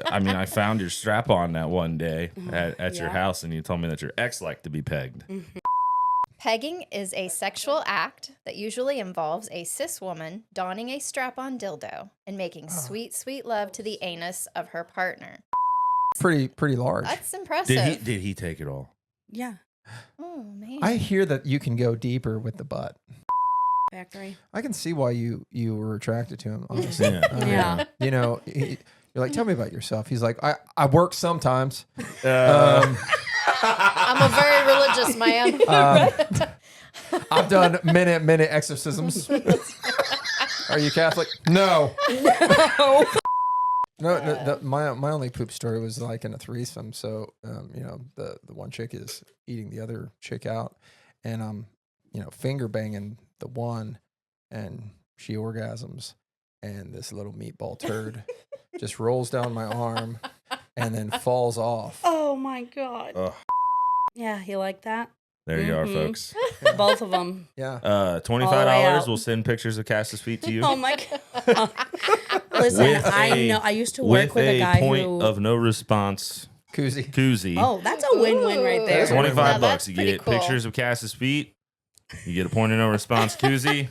I mean, I found your strap on that one day at your house, and you told me that your ex liked to be pegged. Pegging is a sexual act that usually involves a cis woman donning a strap-on dildo and making sweet, sweet love to the anus of her partner. Pretty large. That's impressive. Did he take it all? Yeah. Oh, man. I hear that you can go deeper with the butt. Factory. I can see why you were attracted to him, honestly. Yeah. You know, you're like, tell me about yourself. He's like, I work sometimes. I'm a very religious man. I've done many exorcisms. Are you Catholic? No. No. My only poop story was like in a threesome. So, you know, the one chick is eating the other chick out, and I'm, you know, finger banging the one, and she orgasms, and this little meatball turd just rolls down my arm and then falls off. Oh my God. Ugh. Yeah, you like that? There you are, folks. Both of them. Yeah. $25. We'll send pictures of Cass's feet to you. Oh my God. Listen, I know. I used to work with a guy point who. of no response. Koozie. Oh, that's a win-win right there. That's $25. that's You pretty get cool. pictures of Cass's feet. You get a point of no response koozie.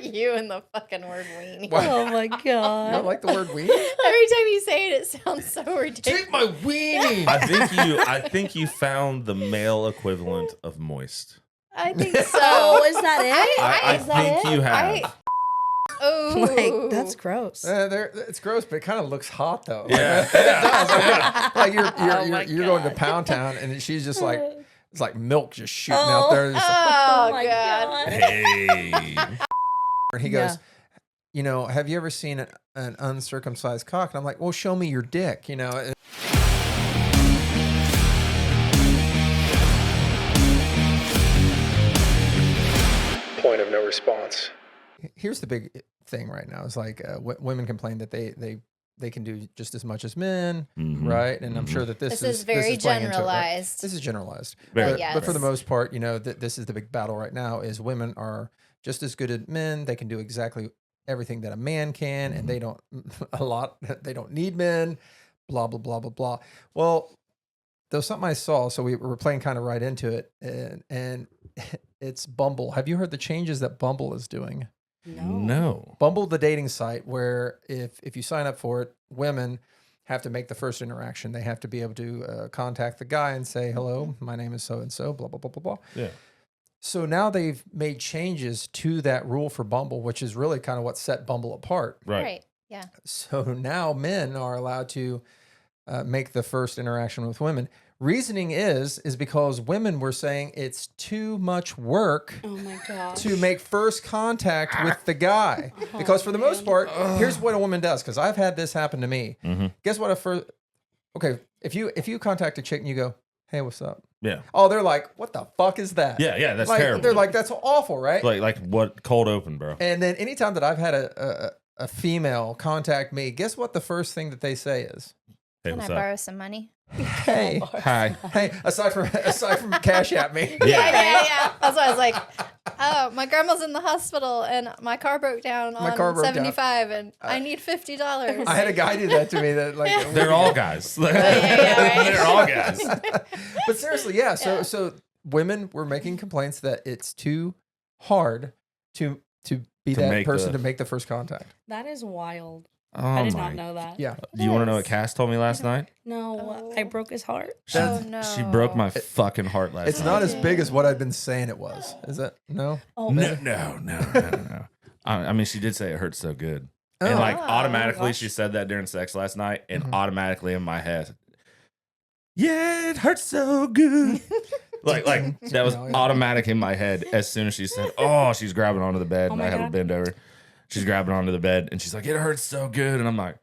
You and the fucking word weenie. What? Oh my You God. don't like the word weenie? Every time you say it, it sounds so ridiculous. Take my weenie. I think you found the male equivalent of moist. I think so. Oh, is that it? I Is that think you have. Oh, Like, that's gross. It's gross, but it kind of looks hot though. Yeah. Like, it does. Like Oh my you're going to God. Pound Town, and she's just like, it's like milk just shooting out there. It's like- Oh, my God. Hey. and he goes, you know, have you ever seen an uncircumcised cock? And I'm like, well, show me your dick, you know. Point of no response. Here's the big thing right now. It's like women complain that they can do just as much as men, right? And I'm sure that this is very playing into it, right? generalized. This is generalized. Very. But for the most part, you know, this is the big battle right now is women are just as good as men. They can do exactly everything that a man can, and they don't they don't need men, blah, blah, blah, blah, blah. Well, there was something I saw, so we were playing kind of right into it, and it's Bumble. Have you heard the changes that Bumble is doing? No. Bumble, the dating site, where if you sign up for it, women have to make the first interaction. They have to be able to contact the guy and say, hello, my name is so-and-so, blah, blah, blah, blah, blah. Yeah. So now they've made changes to that rule for Bumble, which is really kind of what set Bumble apart. Right. Yeah. So now men are allowed to make the first interaction with women. Reasoning is because women were saying it's too much work Oh my God. to make first contact with the guy. Because for the most part, here's what a woman does. Because I've had this happen to me. Guess what? If you contact a chick and you go, hey, what's up? Yeah. Oh, they're like, what the fuck is that? Yeah, that's like, terrible. They're like, that's awful, right? like what cold open, bro. And then anytime that I've had a female contact me, guess what the first thing that they say is? Hey, Can I what's up? borrow some money? Hey. Hi. Hey, aside from Cash App me. Yeah. That's why I was like, oh, my grandma's in the hospital and my car broke down My car on broke down. 75 and I need $50. I had a guy do that to me that like They're all guys. right. They're all guys. But seriously, yeah. So women were making complaints that it's too hard to be that make person the- to make the first contact. That is wild. Oh I did my. not know that. Yeah. Do you want to know what Cass told me last night? No, I broke his heart. Oh, no. She broke my fucking heart last It's night. not as big as what I've been saying it was. Is it? No. Oh, No. I mean, she did say it hurts so good. And like automatically she said that during sex last night, and automatically in my head, yeah, it hurts so good. like that was automatic in my head as soon as she said, oh, she's grabbing onto the bed, and my I had to God. bend over. She's grabbing onto the bed, and she's like, it hurts so good. And I'm like,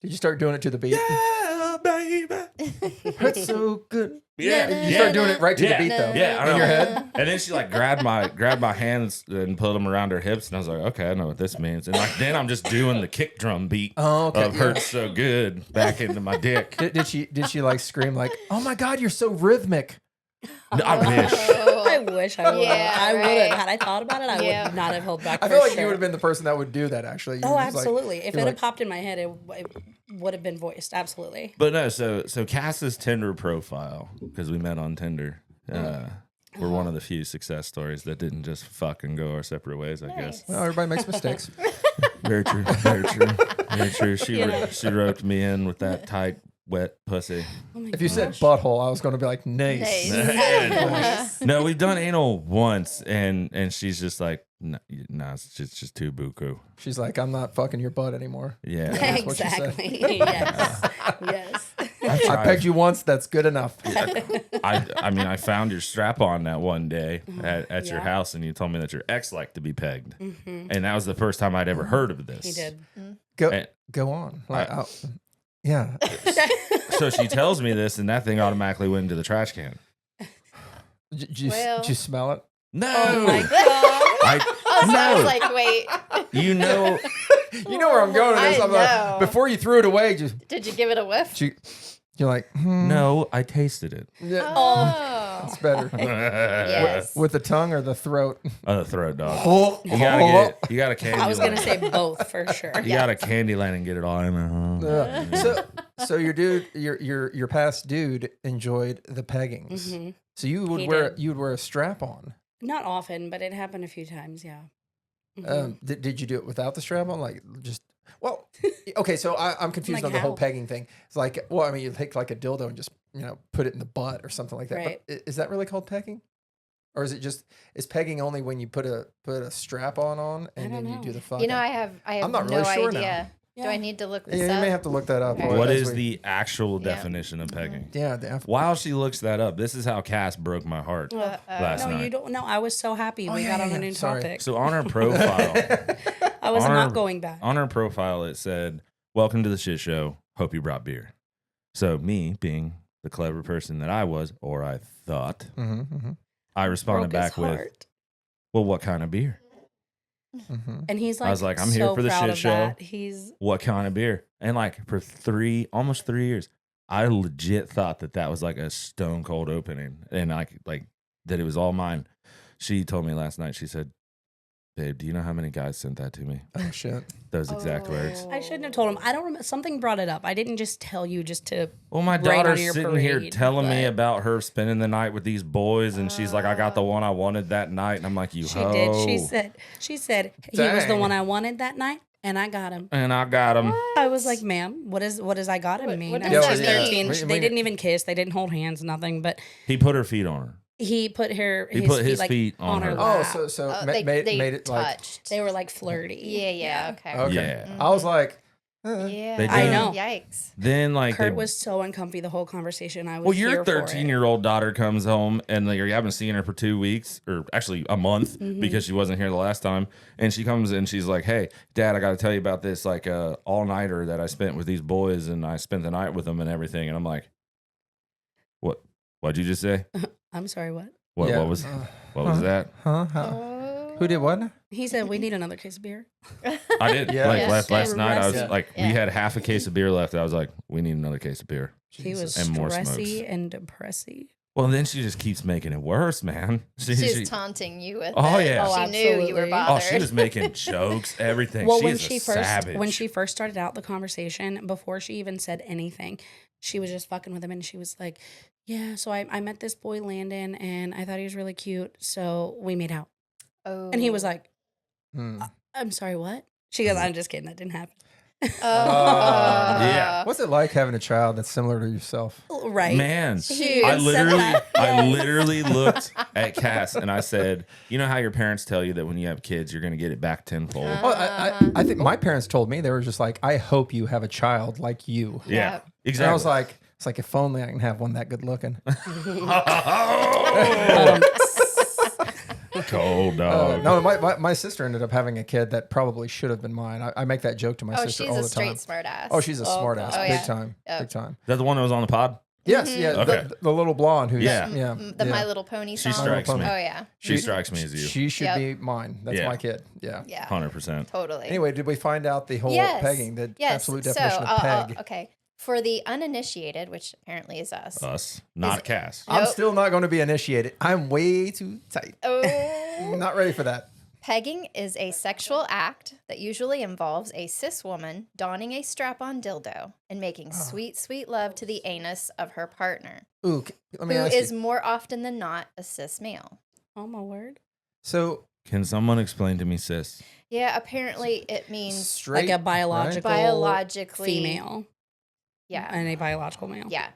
Did you start doing it to the beat? yeah, baby. It's so good. Yeah. You start doing it right to the Yeah. beat though. Yeah, I know. In your head. And then she like grabbed my hands and put them around her hips, and I was like, okay, I know what this means. And like then I'm just doing the kick drum beat Oh, okay. of hurts so good back into my dick. Did she like scream like, "Oh my God, you're so rhythmic"? No, I wish. Oh, I wish I would. Yeah, I would right. have. Had I thought about it, I would not have held back. I for feel like sure. you would have been the person that would do that. Actually. You Oh, were just like- absolutely. If you're it like, had popped in my head, it would have been voiced. Absolutely. But no, so Cass's Tinder profile, because we met on Tinder. We're one of the few success stories that didn't just fucking go our separate ways, I guess. well, everybody makes mistakes. Very true. Very true. Very true. She roped me in with that tight, wet pussy. Oh my If you said gosh. butthole, I was going to be like, nice. Nice. No, we've done anal once, and she's just like, no, it's just too buku. She's like, I'm not fucking your butt anymore. Yeah. That's what she said. Exactly. Yes. Yes. I pegged you once. That's good enough. I mean, I found your strap on that one day at your Yeah. house, and you told me that your ex liked to be pegged, and that was the first time I'd ever heard of this. He did. Go on. Like, yeah. So she tells me this, and that thing automatically went into the trash can. Did Well- you smell it? No, Oh my god. So I was no, like, wait, you know, You know where I'm going with this. I I'm like, know. before you threw it away, did you give it a whiff? you're like, no, I tasted it. Yeah, Oh. it's better. Yes. With the tongue or the throat? The throat dog. Oh, You got a candy. I was gonna say both for sure. you got a candy line and get it all in there. So your dude, your past dude enjoyed the peggings. Mm-hmm. So you would He wear did. you would wear a strap on. Not often, but it happened a few times. Yeah. Mhm. Did you do it without the strap on? Like just well, okay. So I'm confused Like on the whole how? pegging thing. It's like, well, I mean, you take like a dildo and just put it in the butt or something like that. Right. But is that really called pegging, or is pegging only when you put a strap on and don't then you know. do the fucking? You know, I have I'm not no really sure now. idea. Do Yeah. I need to look this yeah, you up? may have to look that up. Okay. What as is we- the actual Yeah. definition of pegging? Yeah, While she looks that up, this is how Cass broke my heart last No, night. you don't. No, I was so happy we yeah, got yeah, on a yeah. new Sorry. topic. So on her profile, I was on her- not going back. on her profile, it said, "Welcome to the shit show. Hope you brought beer." So me, being the clever person that I was, or I thought, I responded Broke his back with, heart. "Well, what kind of beer? And he's like, I was like, I'm here so for the proud shit of show. that. He's What kind of beer?" And like for almost 3 years, I legit thought that was like a stone cold opening, and like that it was all mine. She told me last night. She said, "Babe, do you know how many guys sent that to me?" Oh shit. Those exact words. I shouldn't have told him. I don't remember. Something brought it up. I didn't just tell you just to. Well, my Rain daughter's on your sitting here parade, telling me but- about her spending the night with these boys, and she's like, "I got the one I wanted that night," and I'm like, "You She hoe." did. She said he was the Dang. one I wanted that night, and I got him. And I got him. I was like, "Ma'am, what does I got him mean?" what I does mean, that she's mean? 13. They didn't even kiss. They didn't hold hands. Nothing. But He put her feet on her. he put his feet on her. Oh, lap. so They made it like. touched. They were like flirty. Yeah. Okay. Okay. Yeah. I was like, Yeah. They I did. know. Yikes. Then like Kurt they- was so uncomfy the whole conversation. I was well, your here for it. 13-year-old daughter comes home and like, you haven't seen her for 2 weeks, or actually a month, Mm-hmm. because she wasn't here the last time. And she comes and she's like, "Hey, Dad, I got to tell you about this like all-nighter that I spent with these boys, and I spent the night with them and everything." And I'm like, What'd you just say? I'm sorry, what? What yeah. was that? Huh? Who did what? He said, we need another case of beer. I did. Yeah. Like Yeah. last night, I was Yeah. like, we Yeah. had half a case of beer left. I was like, we need another case of beer. He was And more stressy smokes. and depressy. Well, then she just keeps making it worse, man. She's taunting you with Oh, it. yeah. She knew you absolutely. were Oh, bothered. she was making jokes, everything. Well, she when is she a first savage. started out the conversation, before she even said anything, she was just fucking with him, and she was like, "Yeah, so I met this boy Landon, and I thought he was really cute, so we made out." Oh. And he was like, Hmm. "I'm sorry, what?" She goes, "I'm just kidding, that didn't happen." Yeah. What's it like having a child that's similar to yourself? Right, Man, She I even said that. I Yes. literally looked at Cass and I said, "You know how your parents tell you that when you have kids, you're going to get it back tenfold." Well, I think my parents told me, they were just like, I hope you have a child like you. Yeah, Yep. And exactly. I was like, it's like, if only I can have one that good looking. Cold dog. No, my sister ended up having a kid that probably should have been mine. I make that joke to my Oh, sister she's all a the straight time. smart ass. Oh, she's a smart ass. Oh, Big yeah. time. Yep. Big time. Is that the one that was on the pod? Yes, yeah. Okay. The little blonde who's, Yeah. yeah. The My Little Pony She song. strikes me. Oh yeah. She strikes me as you. She should Yep. be mine. That's Yeah. my kid. Yeah. Yeah. 100%. Totally. Anyway, did we find out the whole Yes. pegging, the Yes. absolute definition of peg? Okay. For the uninitiated, which apparently is us. Us, not Cass. I'm Nope. still not going to be initiated. I'm way too tight. Oh. Not ready for that. Pegging is a sexual act that usually involves a cis woman donning a strap-on dildo and making sweet, sweet love to the anus of her partner, Ooh, let me who ask is you. more often than not a cis male. Oh my word. So Can someone explain to me, sis? Yeah, apparently it means straight, Like a biological biologically female. Yeah. And a biological male. Yeah.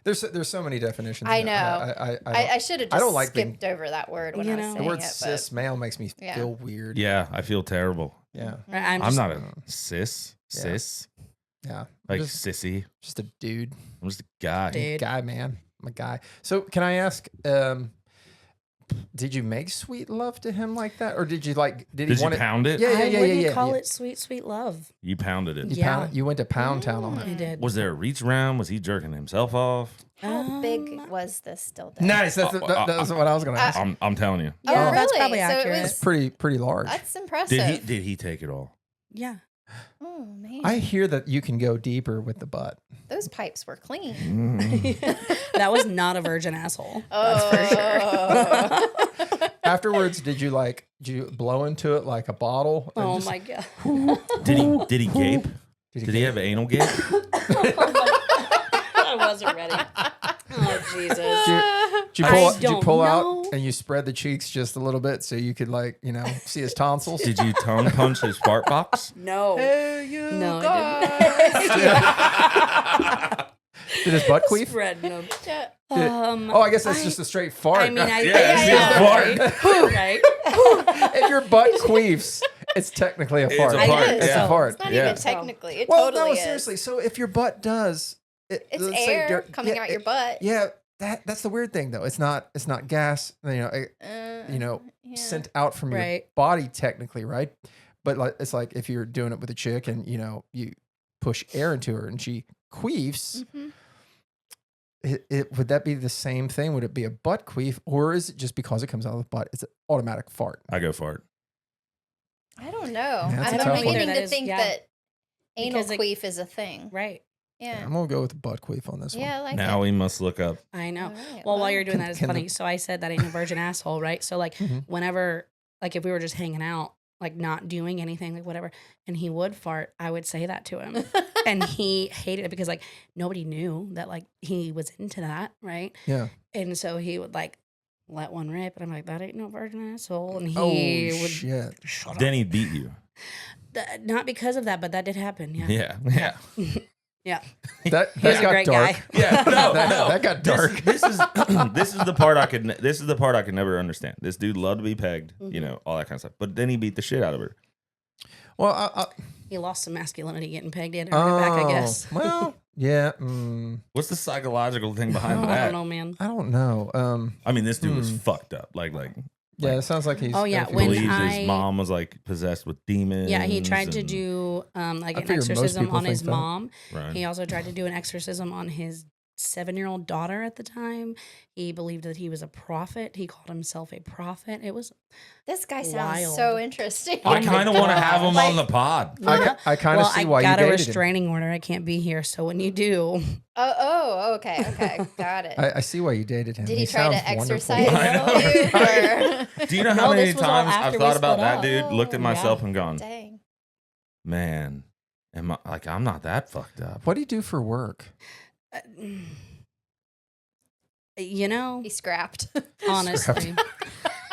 There's so many definitions. I in it. know. I should have I don't just like skipped over that word when You I was know. saying the word it. cis male makes me Yeah. feel weird. Yeah, I feel terrible. Yeah. Right, I'm just, not a cis. Yeah. Cis. Yeah. Like just, sissy. just a dude. I'm just a guy. Dude. Guy, man. I'm a guy. So can I ask, did you make sweet love to him like that? Or did you Did you want it? pound it? Yeah, I yeah, wouldn't yeah. call yeah. it sweet, sweet love. You pounded it. You, Yeah. you went to Pound Town on I it. did. Was there a reach around? Was he jerking himself off? How big was this dildo? Nice. That's what I was going to ask. I'm telling you. Oh, Yeah, really? that's probably So it accurate. was, It's pretty large. that's impressive. Did he take it all? Yeah. Oh, man. I hear that you can go deeper with the butt. Those pipes were clean. That was not a virgin asshole. Oh. That's for sure. Afterwards, did you blow into it like a bottle? and Oh just- my god. Did he gape? Did he have an anal gape? I wasn't ready. Oh Jesus. Did you I pull, don't pull out know. and you spread the cheeks just a little bit so you could see his tonsils? Did you tongue punch his fart box? No. Hey, you No, guys. Did his butt queef? Spread no. Oh, I guess that's just a straight fart. I mean, I Yeah, think it's so, right? If your butt queefs, it's technically a It's fart. a fart, It's yeah. a fart. It's not Yeah. even technically. It Well, totally no, is. seriously. So if your butt does, It's let's say air coming yeah, out your butt. Yeah, that's the weird thing though. It's not gas. Yeah. Sent out from your Right. body technically, right? But it's like if you're doing it with a chick and you push air into her and she queefs. Mhm. Would that be the same thing? Would it be a butt queef, or is it just because it comes out of the butt? It's an automatic fart. I go fart. I don't know. That's a I'm tough one. beginning That to is- think yeah. that anal Because it- queef is a thing. Right. Yeah. I'm gonna go with butt queef on this one. Yeah, I like Now it. we must look up. I know. All right, Well, while you're doing Can- that, it's can funny. the- So I said that ain't a virgin asshole, right? So like Mhm. whenever, like if we were just hanging out, like not doing anything, like whatever, and he would fart, I would say that to him. And he hated it because like nobody knew that like he was into that, right? Yeah. And so he would like let one rip, and I'm like, that ain't no virgin asshole. And Oh he would shit. shut up. Then he beat you. Not because of that, but that did happen. Yeah. Yeah. Yeah. Yeah. That He was a got great dark. guy. Yeah. No, That- no. that got dark. This is this is the part I could never understand. This dude loved to be pegged, all that kind of stuff. But then he beat the shit out of her. Well, He lost some masculinity getting pegged in. Earned it back, I guess. Well, yeah. What's the psychological thing behind I that? don't know, man. I don't know. I mean, this dude was fucked up. Like Yeah, it sounds like he's. Oh, yeah, I feel when believes like- his mom was like possessed with demons. Yeah, he tried to and- do like I an figure most exorcism people on his think that. mom. Right. He also tried to do an exorcism on his 7-year-old daughter at the time. He believed that he was a prophet. He called himself a prophet. It was This guy sounds Wild. so interesting. I Oh my kind of want to have him gosh. on the pod. I kind of well, see I why got you a dated him. restraining order. I can't be here. So when you do, Okay, got it. I see why you dated him. Did he try sounds to wonderful. exercise I know, you? Or- Do you know how No, many this was all times after I've we thought about split that up. dude, looked at Oh, myself yeah. and gone, Dang. man, I'm not that fucked up. What do you do for work? you know, He scrapped. honestly,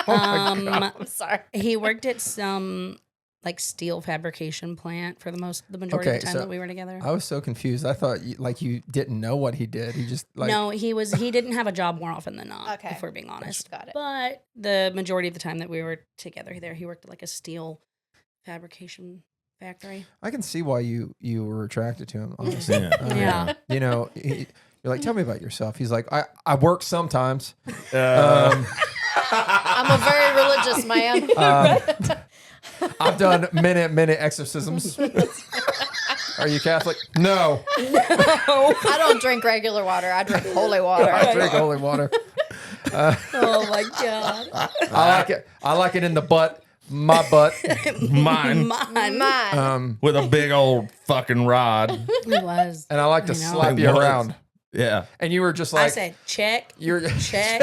Oh my um, God. I'm sorry. he worked at some like steel fabrication plant for the majority Okay, of the time so that we were together. I was so confused. I thought you didn't know what he did. He just like No, he didn't have a job more often than not, Okay. if we're being honest. Got it. But the majority of the time that we were together there, he worked at like a steel fabrication factory. I can see why you were attracted to him. Honestly, Yeah. Yeah. You know, you're like, tell me about yourself. He's like, I work sometimes. Uh, I'm a very religious man. I've done many exorcisms. Are you Catholic? No, I don't drink regular water. I drink holy water. I drink holy water. Oh my god. I like it. I like it in the butt My butt. Mine. Mine. With a big old fucking rod. It was. And I like to I know. slap you It was. around. Yeah. And you were just I like, said, check, you're check,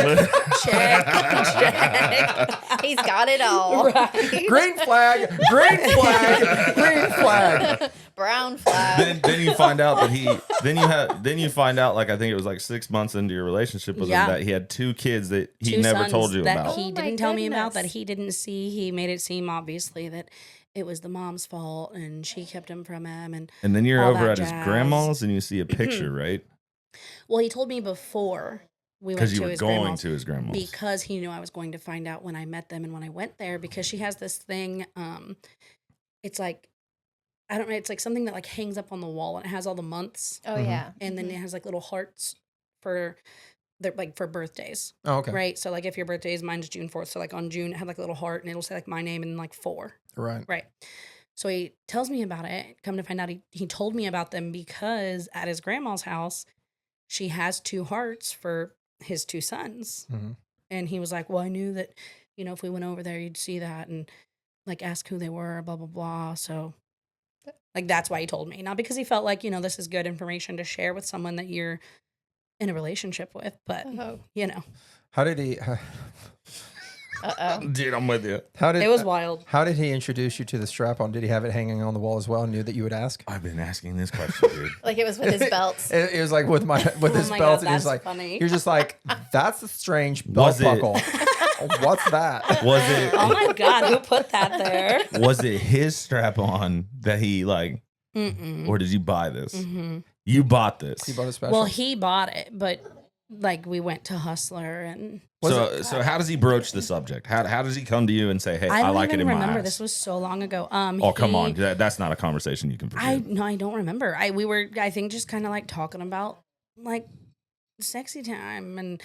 check, check. He's got it all. Right. green flag, green flag, green flag. Brown flag. Then you find out that then you find out, like, I think it was like 6 months into your relationship with Yeah. him, that he had 2 kids that he Two never sons told you that about. he Oh my didn't tell me about, that goodness. he didn't see. He made it seem obviously that it was the mom's fault and she kept him from him. And And then you're all over that at his jazz. grandma's and you see a picture, right? well, he told me before we went Because to you were his going grandma's. to his grandma's. Because he knew I was going to find out when I met them and when I went there, because she has this thing, it's like, I don't know, it's like something that like hangs up on the wall and it has all the months, Oh yeah. and then it has like little hearts for their, like for birthdays, Oh, okay. right? So like if your birthday is, mine's June 4th, so like on June it had like a little heart and it'll say like my name and like 4, Right. right? So he tells me about it. Come to find out, he told me about them because at his grandma's house, she has 2 hearts for his 2 sons. Mhm. And he was like, well, I knew that, you know, if we went over there, you'd see that and like ask who they were, blah, blah, blah. So like, that's why he told me. Not because he felt like, you know, this is good information to share with someone that you're in a relationship with, but, Oh. you know, How did he? Uh-oh. Dude, I'm with you. How did it was wild. How did he introduce you to the strap-on? Did he have it hanging on the wall as well? And knew that you would ask. I've been asking this question, dude. Like it was with his belts. It was like with his my belt, God, and he's that's like, funny. you're just like, that's a strange belt Was it- buckle. What's that? Was it Oh my God, who put that there? was it his strap on that he like, Mm-mm. or did you buy this? Mm-hmm. You bought this. He bought a special. Well, he bought it, but like we went to Hustler and So how does he broach the subject? How does he come to you and say, hey, I I don't like it even in my remember. ass? This was so long ago. Oh, come on. That's not a conversation you can forget. I don't remember. We were, I think, just kind of like talking about like sexy time, and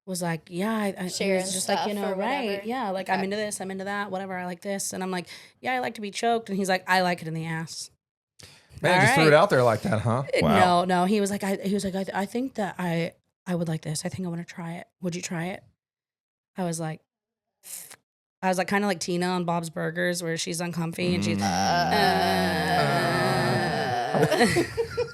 was like, yeah, he Sharing was just like, you stuff know, or right, whatever. yeah, like Okay. I'm into this, I'm into that, whatever, I like this, and I'm like, yeah, I like to be choked, and he's like, I like it in the ass. Man, just threw it out there like that, huh? Wow. No, he was like, I think that I would like this. I think I want to try it. Would you try it? I was like kind of like Tina on Bob's Burgers, where she's uncomfy and she's.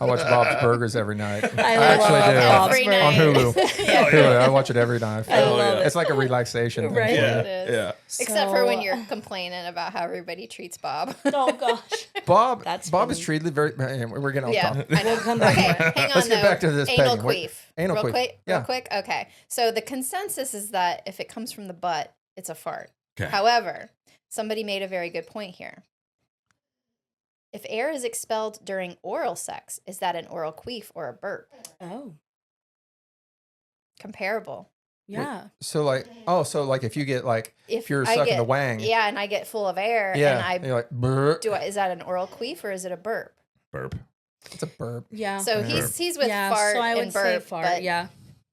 I watch Bob's Burgers every night. I actually love do. Bob's Every Burgers. On night. Hulu. Yeah. Hulu. I watch it every night. I love it. It's like a relaxation thing. Right. for me. It is. Yeah. Except for when So- you're complaining about how everybody treats Bob. Oh gosh. Bob That's Bob is funny. treated very. Man, we're getting off Yeah, topic. I know. We'll come back Okay, to it. hang on. Let's get though. back to this anal pegging. Wait, queef. anal real queef. quick, Yeah. real quick. Okay, so the consensus is that if it comes from the butt, it's a fart. Okay. However, somebody made a very good point here. If air is expelled during oral sex, is that an oral queef or a burp? Oh Comparable. yeah. So like, if you get like, if you're I sucking get, the wang, yeah, and I get full of air, yeah, and you're like, burp. is that an oral queef or is it a burp? Burp. It's a burp. Yeah. So Yeah. he's with yeah. fart so I would and say burp, fart. but Yeah.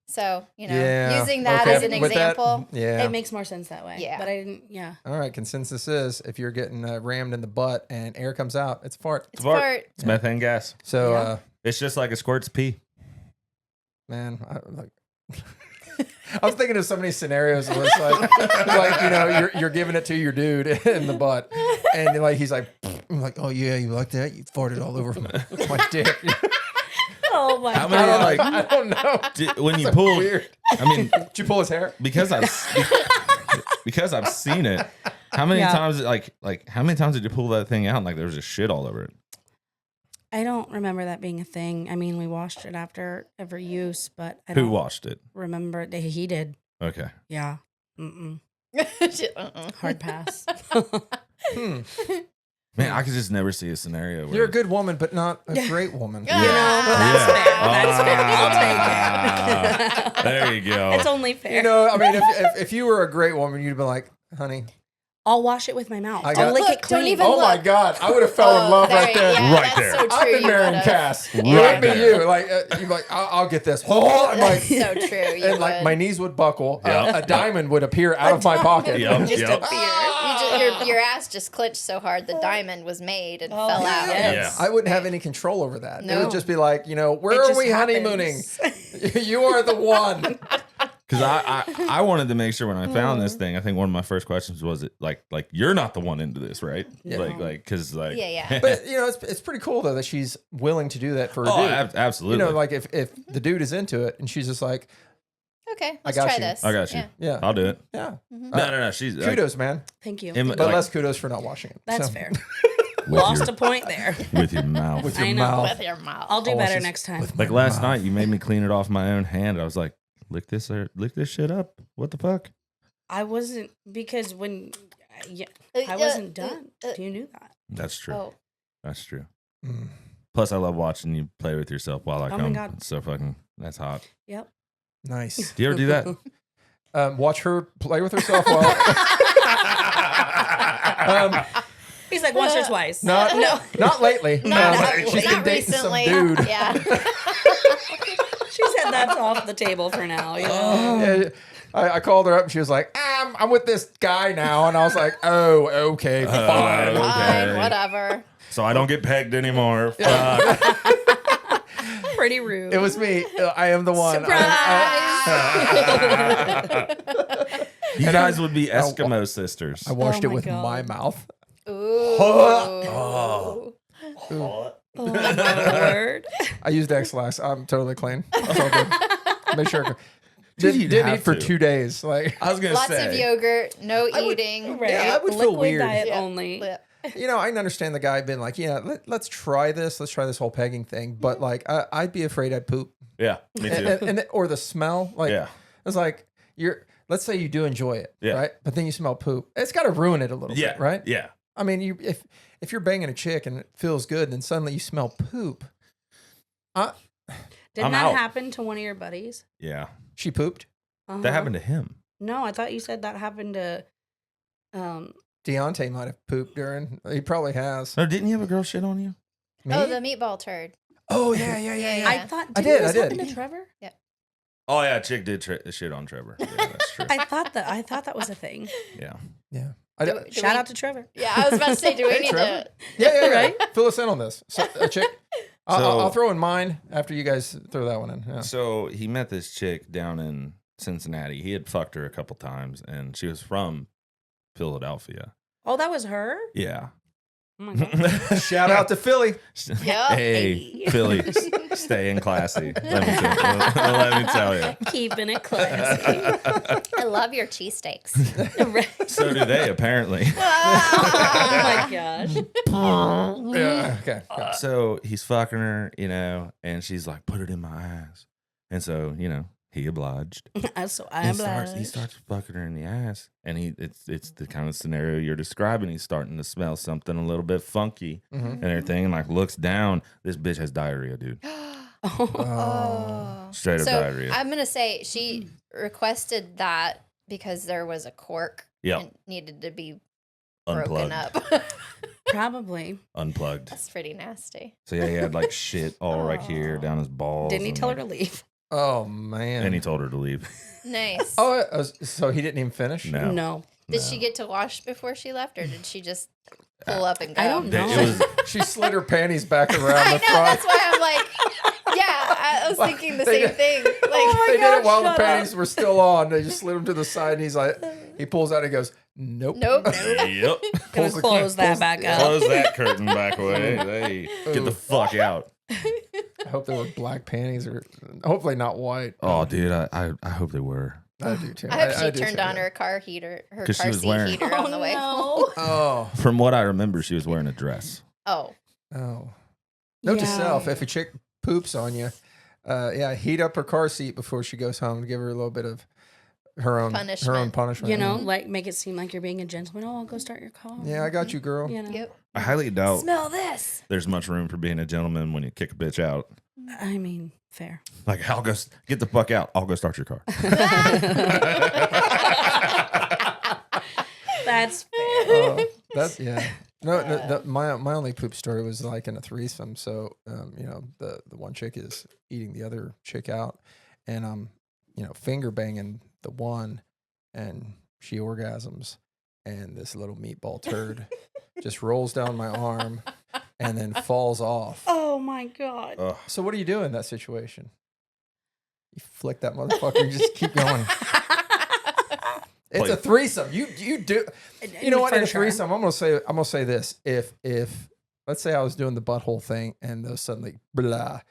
so Yeah. using that Okay, as an with that- example. yeah. It makes more sense that way. Yeah. But I didn't. Yeah. All right. Consensus is if you're getting rammed in the butt and air comes out, it's a fart. It's fart. It's methane gas. So, Yeah. It's just like a squirt's pee. man, I was thinking of so many scenarios where it's like, you're giving it to your dude in the butt, and like he's like, I'm like, oh yeah, you like that? You farted all over my dick. Oh my How god. many like I don't know. when you That's pull? weird. I mean, Did you pull his hair? because I've seen it. How many Yeah. times like how many times did you pull that thing out and like there was just shit all over it? I don't remember that being a thing. I mean, we washed it after every use, but I Who don't washed it? remember that he did. Okay. Yeah. Mm-mm. Uh-uh. Hard pass. Hmm. Man, I could just never see a scenario where You're a good woman, but not a Yeah. great woman. Yeah. You know, that's Yeah. fair. That's fair. I'll take it. There you go. It's only fair. You know, I mean, if you were a great woman, you'd be like, honey. I'll wash it with my mouth. I I'll got- lick Look, it don't clean. even- Oh my look. God, I would have fell in love right there. Yeah, Right that's there. so true. I've been you marrying would've. Cass. Right It would be there. you. Like, you're like, I'll get this. Oh, and like, So true. You and like would. my knees would buckle. Yep. A diamond would appear out of my pocket. Yep. just Yep. appear. Your ass just clenched so hard the diamond was made and Oh, fell out. yes. I wouldn't have any control over that. It No. would just be like, where It are just we happens. honeymooning? You are the one. Because I wanted to make sure when I found this thing, I think one of my first questions was it like you're not the one into this, right? Yeah. Because Yeah. But it's pretty cool though that she's willing to do that for a dude. Absolutely. Like if the dude is into it and she's just like, Okay, let's got try you. this. I got you. yeah, I'll do it. yeah. No. She's Kudos, man. Thank you. Him- But Like- less kudos for not washing it. That's So, fair. with Lost your, a point there. with your mouth. With your I know. mouth. With your mouth. I'll do I'll wash better this next time. with my Like last mouth. night, you made me clean it off my own hand. I was like, lick this shit up. What the fuck? I wasn't because when I wasn't done. You knew that. That's true. Oh. That's true. Mm. Plus, I love watching you play with yourself while I Oh my come. God. It's so fucking, that's hot. Yep. Nice. Do you ever do that? Watch her play with herself while. He's like once or twice. Not lately. Not She's been dating some recently. dude. Yeah. She said that's off the table for now. You know? Yeah, I called her up and she was like, I'm with this guy now. And I was like, oh, okay, fine. Okay. Fine, whatever. So I don't get pegged anymore. Fuck. Pretty rude. It was me. I am the one. You guys would be Eskimo sisters. I washed Oh it my with God. my mouth. Ooh. Oh. Oh, Lord. I used X-Lax. I'm totally clean. It's all good. Make sure. Dude, you'd Didn't have eat for to. 2 days. Like, I was gonna Lots say of yogurt, no eating. Right. Yeah, I would feel Liquid weird. diet Yeah. only. Yeah. I can understand the guy being like, yeah, let's try this. Let's try this whole pegging thing. But like, I'd be afraid I'd poop. Yeah, me too. Or the smell. Like, Yeah. it's like let's say you do enjoy it, Yeah. right? But then you smell poop. It's got to ruin it a little Yeah. bit, right? Yeah. I mean, if you're banging a chick and it feels good, then suddenly you smell poop. Didn't I'm that out. happen to one of your buddies? Yeah. She pooped. Uh-huh. That happened to him. No, I thought you said that happened to. Deontay might have pooped during. He probably has. No, didn't you have a girl shit on you? Me? Oh, the meatball turd. Oh, yeah. Yeah. I thought. I Didn't did, this I did. happen to Trevor? Oh yeah, chick did shit on Trevor. Yeah, that's true. I thought that was a thing. Yeah. Yeah. Do Shout we- out to Trevor. Yeah, I was about to say, do we Hey, need Trevor. to? Yeah. Right? Fill us in on this. So, a chick. So- I'll throw in mine after you guys throw that one in. Yeah. So he met this chick down in Cincinnati. He had fucked her a couple times, and she was from Philadelphia. Oh, that was her. Yeah. Oh my god. Shout out to Philly. Yep. Hey, Philly, staying classy. Let me tell you. Keeping it classy. I love your cheesesteaks. So do they, apparently. Oh my gosh. Yeah. Okay. So he's fucking her, and she's like, put it in my ass. And so, he obliged. So I'm He starts fucking her in the ass, and it's the kind of scenario you're describing. He's starting to smell something a little bit funky and everything, and like looks down. This bitch has diarrhea, dude. Oh. Straight up So diarrhea. I'm gonna say she requested that because there was a cork Yeah. and needed to be broken Unplugged. up. Probably. Unplugged. That's pretty nasty. So yeah, he had like shit all right here down his balls. Didn't he and, tell her like- to leave? Oh man. And he told her to leave. Nice. Oh, so he didn't even finish. No. No. Did she get to wash before she left, or did she just pull up and go? I don't know. It was She slid her panties back around I the know. front. That's why I'm like, yeah. I was thinking the They same did- thing. Like, They did it while the shut up. panties were still on. They just slid them to the side, and he's like, he pulls out and goes, nope. nope. yep. Gonna Pulls the- close that pulls- back yeah. up. Close that curtain back away. Hey, get the fuck out. I hope they were black panties, or hopefully not white. Oh, dude, I hope they were. I do too. I hope she do turned too, on yeah. her car heater, her 'Cause she car was seat wearing- heater on the way. no. Oh, From what I remember, she was wearing a dress. Oh, oh. Note to self: if a chick poops on you, heat up her car seat before she goes home to give her a little bit of her own punishment. You know, like make it seem like you're being a gentleman. Oh, I'll go start your car. Yeah, I got you, girl. You know? yep. I highly doubt Smell this. there's much room for being a gentleman when you kick a bitch out. I mean, fair. Like, I'll go get the fuck out. I'll go start your car. That's fair. That's yeah. No, my only poop story was like in a threesome. So, the one chick is eating the other chick out, and I'm, finger banging the one, and she orgasms, and this little meatball turd just rolls down my arm, and then falls off. Oh my god. Ugh. So what do you do in that situation? You flick that motherfucker. You just keep going. It's a threesome. You do. You know what? In a threesome, I'm gonna say this. If let's say I was doing the butthole thing and those suddenly blah.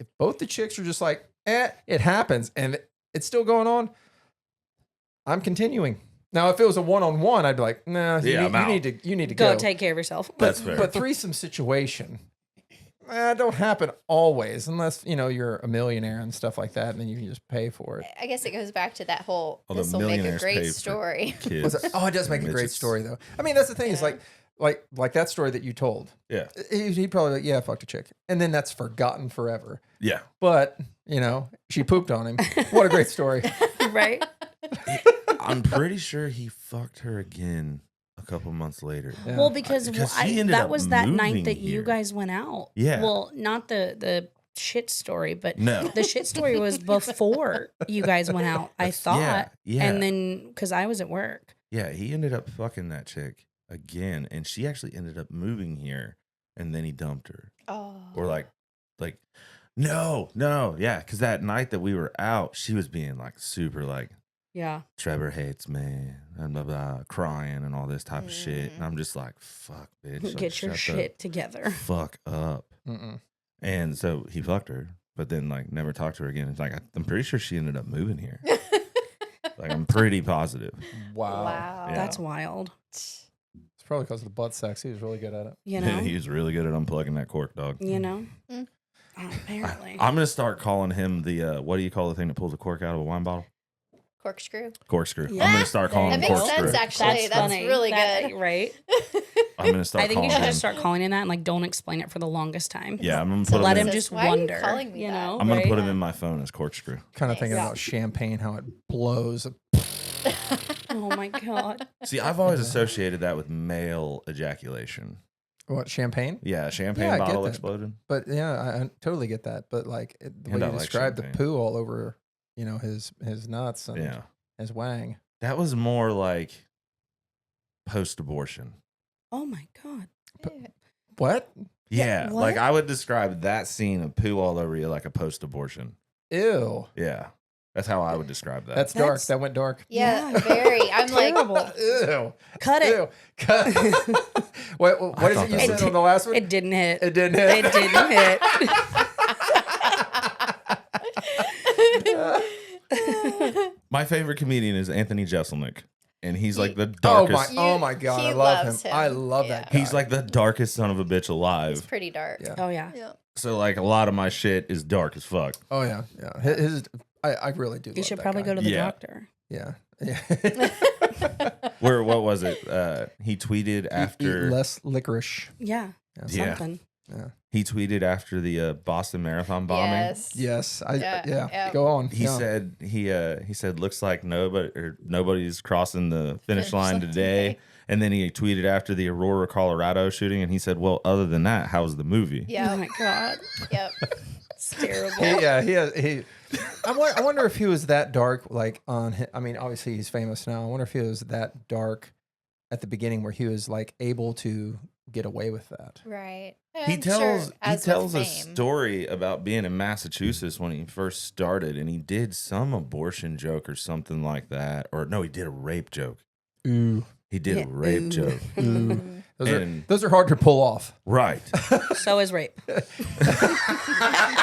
If both the chicks are just like, it happens and it's still going on, I'm continuing. Now, if it was a one-on-one, I'd be like, nah, you need to go. Go take care of yourself. That's fair. But threesome situation, don't happen always unless, you're a millionaire and stuff like that, and then you can just pay for it. I guess it goes back to that whole, Well, this the will make a millionaires pay great for story. kids. It does make a great Midgets. story, though. I mean, that's the thing is like that story that you told. Yeah. He'd probably like, yeah, I fucked a chick. And then that's forgotten forever. Yeah. But, she pooped on him. What a great story. Right? I'm pretty sure he fucked her again a couple months later. Yeah. Well, because he ended that up was that night moving that you here. guys went out. Yeah. Well, not the shit story, but No. the shit story was before you guys went out, I thought. Yeah. And then, because I was at work. Yeah, he ended up fucking that chick again, and she actually ended up moving here, and then he dumped her. Oh. Or like, no, yeah, because that night that we were out, she was being like super like, Yeah. Trevor hates me, and blah, blah, crying and all this type of shit. And I'm just like, fuck, bitch. Like, Get your shut the shit together. fuck up. Mm-mm. And so he fucked her, but then like never talked to her again. It's like, I'm pretty sure she ended up moving here. Like, I'm pretty positive. Wow. Wow. Yeah. That's wild. It's probably because of the butt sex. He was really good at it. You know? He was really good at unplugging that cork, dog. You know? Mm. Apparently. I'm going to start calling him the, what do you call the thing that pulls a cork out of a wine bottle? Corkscrew. Corkscrew. Yeah. I'm going to start calling That him makes corkscrew. sense, actually. That's funny. really good. Right? I'm going to start I think you calling should him. just start calling him that and like don't explain it for the longest time. Yeah, I'm going to So put Let him him in. just Why are you wonder. calling me you that? know? I'm going to right? put him in my phone as corkscrew. Kind of thinking Nice. about champagne, how it blows. Oh my God. See, I've always associated that with male ejaculation. What, champagne? Yeah, champagne Yeah, I get bottle that. exploded. But yeah, I totally get that. But like the And way I you like described the champagne. poo all over, his nuts and Yeah. his wang. That was more like post-abortion. Oh my God. What? Yeah, what? like I would describe that scene of poo all over you like a post-abortion. Ew. Yeah, that's how I would describe that. That's dark. That's- That went dark. Yeah, Yeah. very. I'm like, Terrible. Ew. Cut it. Ew. Cut. what I is thought it you that said was- on the last one? It didn't hit. It didn't hit. It didn't hit. My favorite comedian is Anthony Jeselnik, and he's like the Oh darkest. my God! He I love him. loves him. I love that guy. He's like the darkest son of a bitch it's alive. pretty dark. Yeah. Oh yeah. Yeah. So like a lot of my shit is dark as fuck. Oh yeah, yeah. I really do. You love should that probably guy. go to the Yeah. doctor. Yeah. Yeah. What was it? He tweeted after Eat less licorice. Yeah. Yeah. Something. Yeah. he tweeted after the Boston Marathon bombing. Yes. Yes. Yeah. Go on. He Yeah. said he said looks like nobody's crossing the finish line today. And then he tweeted after the Aurora, Colorado shooting, and he said, "Well, other than that, how was the movie?" Oh Yep. my God. Yep. It's terrible. I wonder if he was that dark. Like I mean, obviously he's famous now. I wonder if he was that dark at the beginning, where he was like able to get away with that. Right. He I'm tells sure, he as tells with a fame. story about being in Massachusetts when he first started, and he did some abortion joke or something like that, or no, he did a rape joke. Ooh. He did a rape Ooh. joke, Mm. Those are hard to pull off. right? So is rape.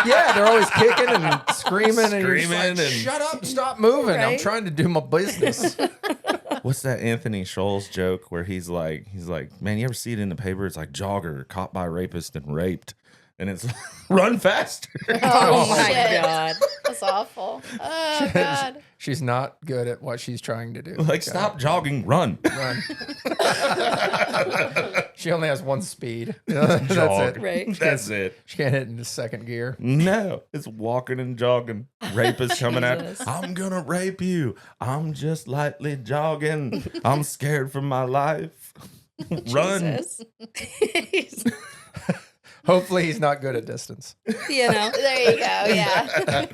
Yeah, they're always kicking and screaming, and you're just like, Screaming and- shut up, and stop moving. I'm Right? trying to do my business. What's that Anthony Scholl's joke where he's like, man, you ever see it in the paper? It's like jogger caught by rapist and raped, and it's run faster. Oh, my shit. God. That's awful. Oh God. She's not good at what she's trying to do. Like, stop jogging, run. Run. She only has one speed. That's Jog. it. Right. That's it. She can't hit into second gear. No, it's walking and jogging. Rapist coming at. Jesus. I'm gonna rape you. I'm just lightly jogging. I'm scared for my life. Run. Jesus. Hopefully, he's not good at distance. You know, There you go. Yeah.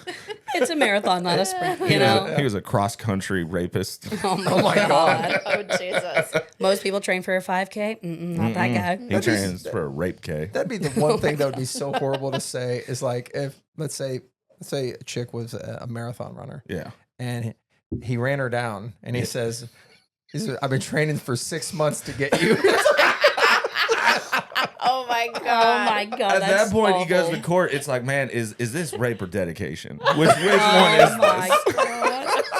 it's a marathon, not a sprint. You know. He was a cross country rapist. Oh my, Oh my God. Oh Jesus. Most people train for a 5K. Not that guy. He trains for a rape K. That'd be the one thing that would be so horrible to say is like, if, let's say, let's say a chick was a marathon runner, Yeah. and he ran her down, and he says, "I've been training for 6 months to get you." Oh my god. Oh my god. At that's that point, he goes awful. to court. It's like, man, is this rape or dedication? Which one Oh is my this? god.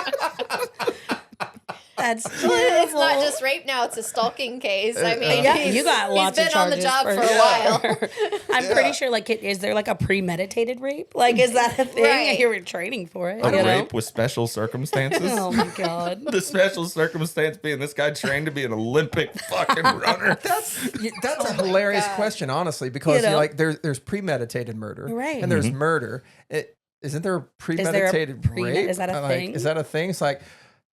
That's Well, it's not terrible. just rape now; it's a stalking case. I mean, Yeah, he's- you got lots he's of been on the charges job for a while. sure. I'm pretty sure, like, is there like a premeditated rape? Like, is that a thing? Right. You were training for it. A you know? rape with special circumstances? Oh my god. The special circumstance being this guy trained to be an Olympic fucking runner. That's a hilarious God. question, honestly, because You know? like there's premeditated murder, Right. and there's murder. Isn't there a premeditated rape? is that a Like, thing? Is that a thing? It's like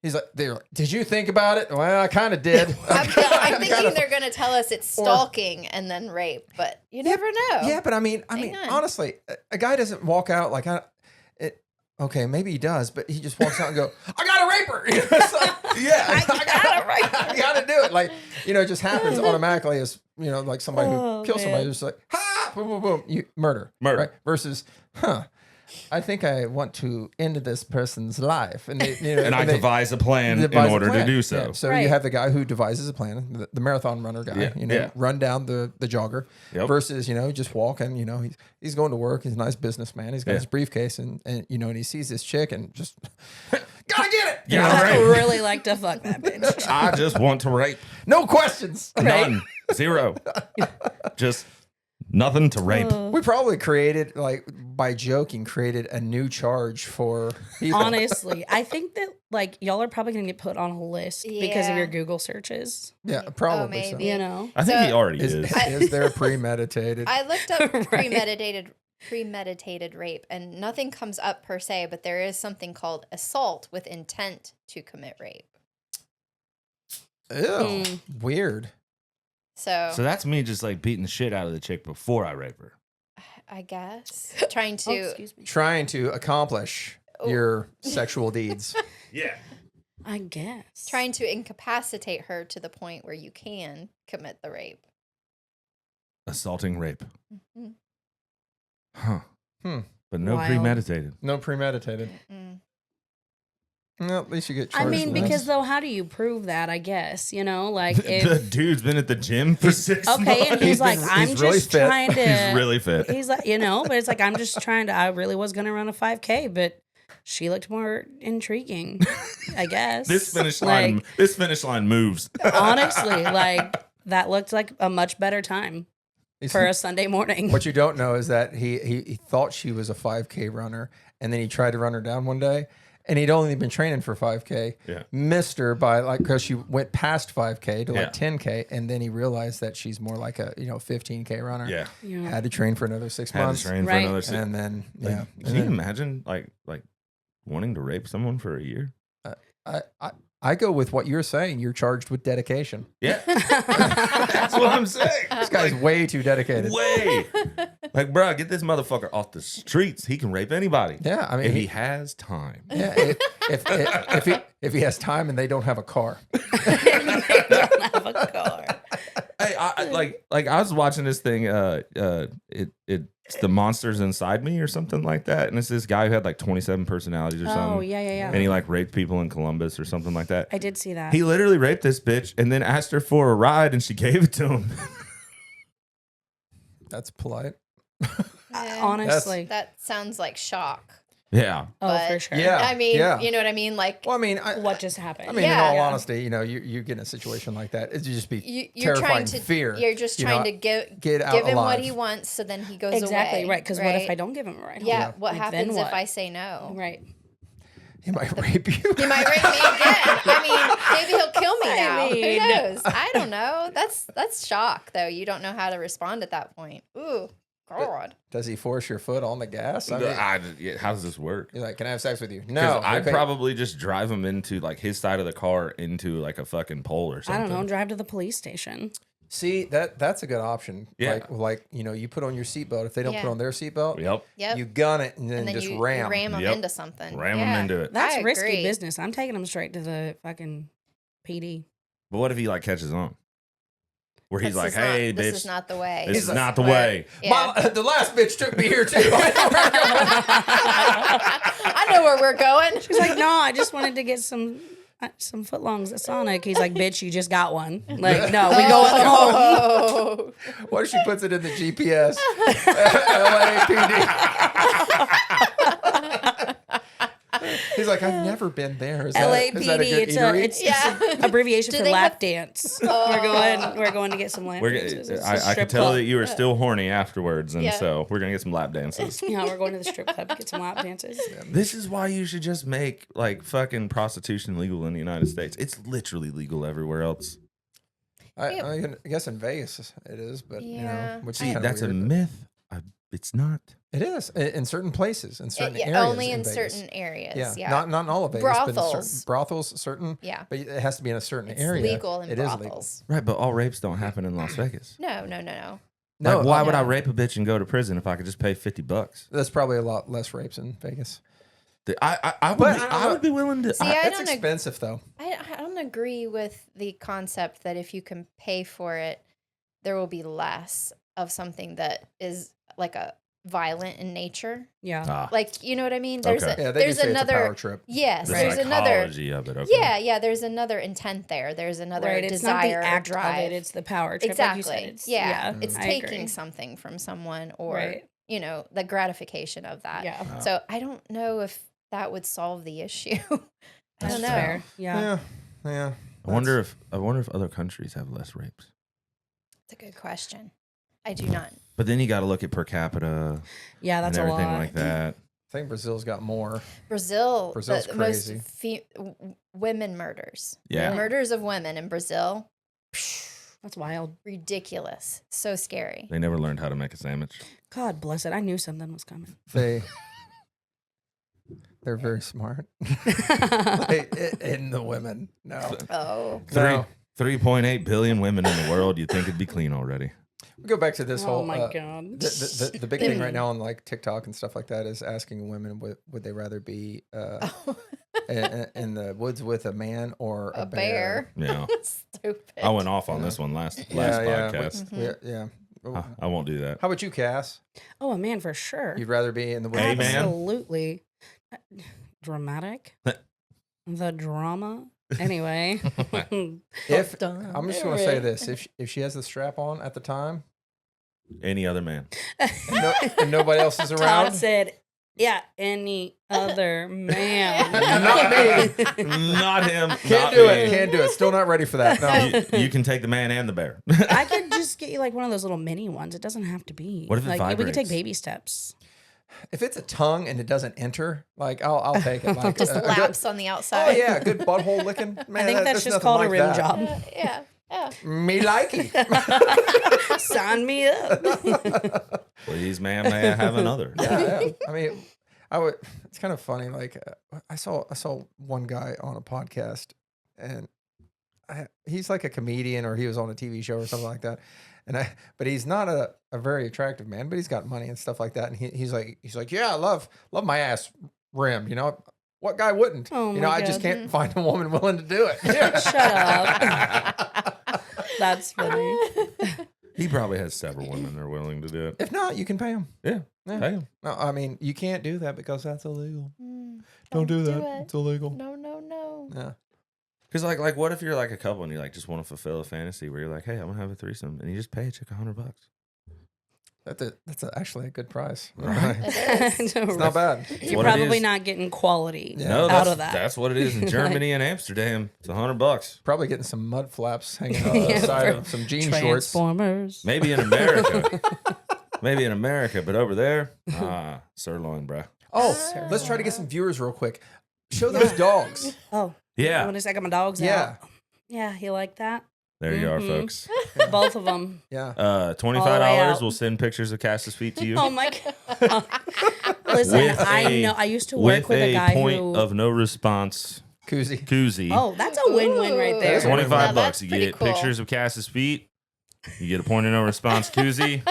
he's like, did you think about it? Well, I kind of did. I'm thinking they're going to tell us it's stalking and then rape, but you never know. Yeah, but I mean, Hang on. honestly, a guy doesn't walk out like okay, maybe he does, but he just walks out and go, "I got a raper." You know, it's like, yeah, I got a raper. I got to do it. Like, it just happens automatically as like somebody who kills somebody, man. just like, ha, boom, boom, boom, murder, right? Versus, I think I want to end this person's life, and And I devise a plan in devise a order to plan. do so. Yeah, so Right. you have the guy who devises a plan, the marathon runner guy, Yeah, run down the jogger, Yep. versus just walking. He's going to work. He's a nice businessman. He's got Yeah. his briefcase, and and he sees this chick and just gotta get it. Yeah, I right. really like to fuck that bitch. I just want to rape. No questions. None. Zero. Just nothing to rape. We probably created, by joking, created a new charge for people. Honestly, I think that like y'all are probably gonna get put on a list because of Yeah. your Google searches. Yeah, probably. So. maybe. You know, I think So- he already Is, is. is there premeditated? I looked up Right. premeditated rape, and nothing comes up per se, but there is something called assault with intent to commit rape. Ew, weird. So, So that's me just like beating the shit out of the chick before I rape her. I guess trying oh, to excuse me. Trying to accomplish your sexual deeds. Yeah. I guess trying to incapacitate her to the point where you can commit the rape. Assaulting rape. Mhm. Huh. Hmm. But no Wild. premeditated. No premeditated. Mm. Well, at least you get I charged. mean, for because this. though, how do you prove that? I guess like The if dude's been at the gym for 6 months. okay, and he's He's like, been- I'm he's really just fit. trying to. He's really fit. He's like, but it's like I'm just trying to. I really was gonna run a 5K, but she looked more intriguing. I guess This finish line. Like, This finish line moves. honestly, like that looked like a much better time He's- for a Sunday morning. what you don't know is that he thought she was a 5K runner, and then he tried to run her down one day, and he'd only been training for 5K. Yeah. Missed her by because she went past 5K to Yeah. 10K, and then he realized that she's more like a 15K runner. Yeah. Yeah. Had to train for another 6 Had to months, train for Right. another 6. and then Like, yeah. Can you imagine like wanting to rape someone for a year? I go with what you're saying. You're charged with dedication. Yeah. That's what I'm saying. This guy's way too dedicated. Way. Like, bro, get this motherfucker off the streets. He can rape anybody. Yeah, I mean, If he has time. yeah, if he has time and they don't have a car. They don't have a car. Hey, I was watching this thing. It's the Monsters Inside Me or something like that, and it's this guy who had like 27 personalities or something. Oh yeah. And he like raped people in Columbus or something like that. I did see that. He literally raped this bitch and then asked her for a ride, and she gave it to him. That's polite. Honestly. That sounds like shock. Yeah. Oh, but- for sure. Yeah. I mean, yeah. you know what I mean? Like, Well, I mean, What just happened? I mean, Yeah. in all Yeah. honesty, you get in a situation like that, it'd just be you're terrifying trying to fear. You're just you trying know, to get out give him alive. what he wants, so then he goes exactly away. right. Because what if I don't give him a ride home? Yeah, what Like, happens then if I say no? Right. He might rape you. He might rape me again. I mean, maybe he'll kill me I now. mean- Who knows? I don't know. That's shock though. You don't know how to respond at that point. Ooh, God. Does he force your foot on the gas? I mean, How does this work? he's like, "Can I have sex with you?" 'Cause No. I'd okay. probably just drive him into like his side of the car into like a fucking pole or I something. don't know. Drive to the police station. See that's a good option. Yeah. Like you put on your seatbelt. If they don't Yeah. put on their seatbelt, Yep. Yep. you gun it and then, and then just you ram. ram them Yep. into something. Ram 'em Yeah. into it. That's I risky agree. business. I'm taking him straight to the fucking PD. But what if he like catches on? where he's like, This is "Hey, not, bitch, this is not the way. this is not the way." Yeah. The last bitch took me here too. I know where we're going. She's like, no, I just wanted to get some footlongs at Sonic. He's like, bitch, you just got one. Like, no, we going home. Oh. What if she puts it in the GPS? LAPD. He's like, I've never been there. Is that a LAPD. good It's eatery? it's abbreviation Do for they lap have- dance. Oh. We're going to get some lap dances. It's a I strip could tell club. that you were still horny afterwards, and Yeah. so we're gonna get some lap dances. Yeah, we're going to the strip club to get some lap dances. This is why you should just make like fucking prostitution legal in the United States. It's literally legal everywhere else. I guess in Vegas it is, but you Yeah. know, which See, is that's a weird. myth. It's not. It is in certain places, in certain areas. Only in Vegas. certain areas. Yeah, Yeah. not in all of Vegas, but in Brothels. certain brothels, certain. Yeah. But it has to be in a certain It's area. legal in It is legal. brothels. Right, but all rapes don't happen in Las Vegas. No. No, Like, why would no. I rape a bitch and go to prison if I could just pay $50? There's probably a lot less rapes in Vegas. I would be willing to. See, I That's don't expensive though. I don't agree with the concept that if you can pay for it, there will be less of something that is like a violent in nature. Yeah. Like, you know what I mean? There's Okay. Yeah, they there's do say another it's a power trip. Yes, the there's another psychology of it. Okay. Yeah, there's another intent there. There's another Right. It's not the desire or act drive. of it. It's the power trip. Exactly. Like you said. yeah. Mm. It's I taking agree. something from someone or Right. you know, the gratification of that. Yeah. So I don't know if that would solve the issue. I That's don't know. fair. Yeah. Yeah. I wonder if other countries have less rapes. It's a good question. I do not. But then you got to look at per capita Yeah, that's and a everything lot. like that. I think Brazil's got more. Brazil's Brazil's the crazy. most women murders. Yeah. Murders of women in Brazil. That's wild. Ridiculous. So scary. They never learned how to make a sandwich. God bless it. I knew something was coming. They're very smart. In the women. No. Oh. No. 3.8 billion women in the world. You'd think it'd be clean already. We go back to this Oh whole. my God. The big thing right now on like TikTok and stuff like that is asking women would they rather be in the woods with a man or a bear. Yeah. Stupid. I went off on this one last Yeah. podcast. Yeah. I won't do that. How about you, Cass? Oh, a man, for sure. You'd rather be in the woods Hey, with a man. Absolutely. Dramatic. The drama. Anyway. If Done. I'm just going to say this, if she has the strap on at the time Any other man. and nobody else is Todd around, said, yeah, any other man. not me. Not him. Can't not do me. it. Can't do it. Still not ready for that. No. You can take the man and the bear. I could just get you like one of those little mini ones. It doesn't have to be. What if it like we could take vibrates? baby steps. If it's a tongue and it doesn't enter, like I'll take it. Like Just a good- laps on the Oh outside. yeah, a good butthole licking. Man, I think that's there's just nothing called like a rim that. job. Yeah. Yeah. Me likey. Sign me up. Please, ma'am, may I have another? Yeah. I mean, I would. It's kind of funny. Like I saw one guy on a podcast, and he's like a comedian, or he was on a TV show or something like that. But he's not a very attractive man, but he's got money and stuff like that. And he's like, yeah, I love my ass rimmed. You know, what guy wouldn't? Oh you know, my I just God. can't find a woman willing to do it. Yeah. Shut up. That's funny. He probably has several women that are willing to do it. If not, you can pay him. Yeah. Yeah. Pay him. No, I mean, you can't do that because that's illegal. Don't do that. it. It's illegal. No. Yeah. Because like, what if you're like a couple and you like just want to fulfill a fantasy where you're like, hey, I'm gonna have a threesome, and you just pay a chick $100. That's actually a good price. Right. It is. It's not bad. You're What it probably is. not getting quality Yeah. No, out that's, of that. that's what it is in Germany and Amsterdam. It's $100. Probably getting some mud flaps hanging out the Yeah, side for of some jean shorts. Transformers. Maybe in America. Maybe in America, but over there, sirloin, bruh. Oh, let's try to get some viewers real quick. Show those dogs. Oh, Yeah. want to say I got my dogs Yeah. out? Yeah, you like that? There you are, Mhm. folks. Both of them. Yeah. $25. out. We'll send pictures of Cass's feet to you. Oh my God. Listen, With I know. I used to work with a guy point who. of no response Koozie. koozie. Oh, that's a win-win right there. That's a win-win. Now $25. that's You pretty get cool. pictures of Cass's feet. You get a point of no response koozie.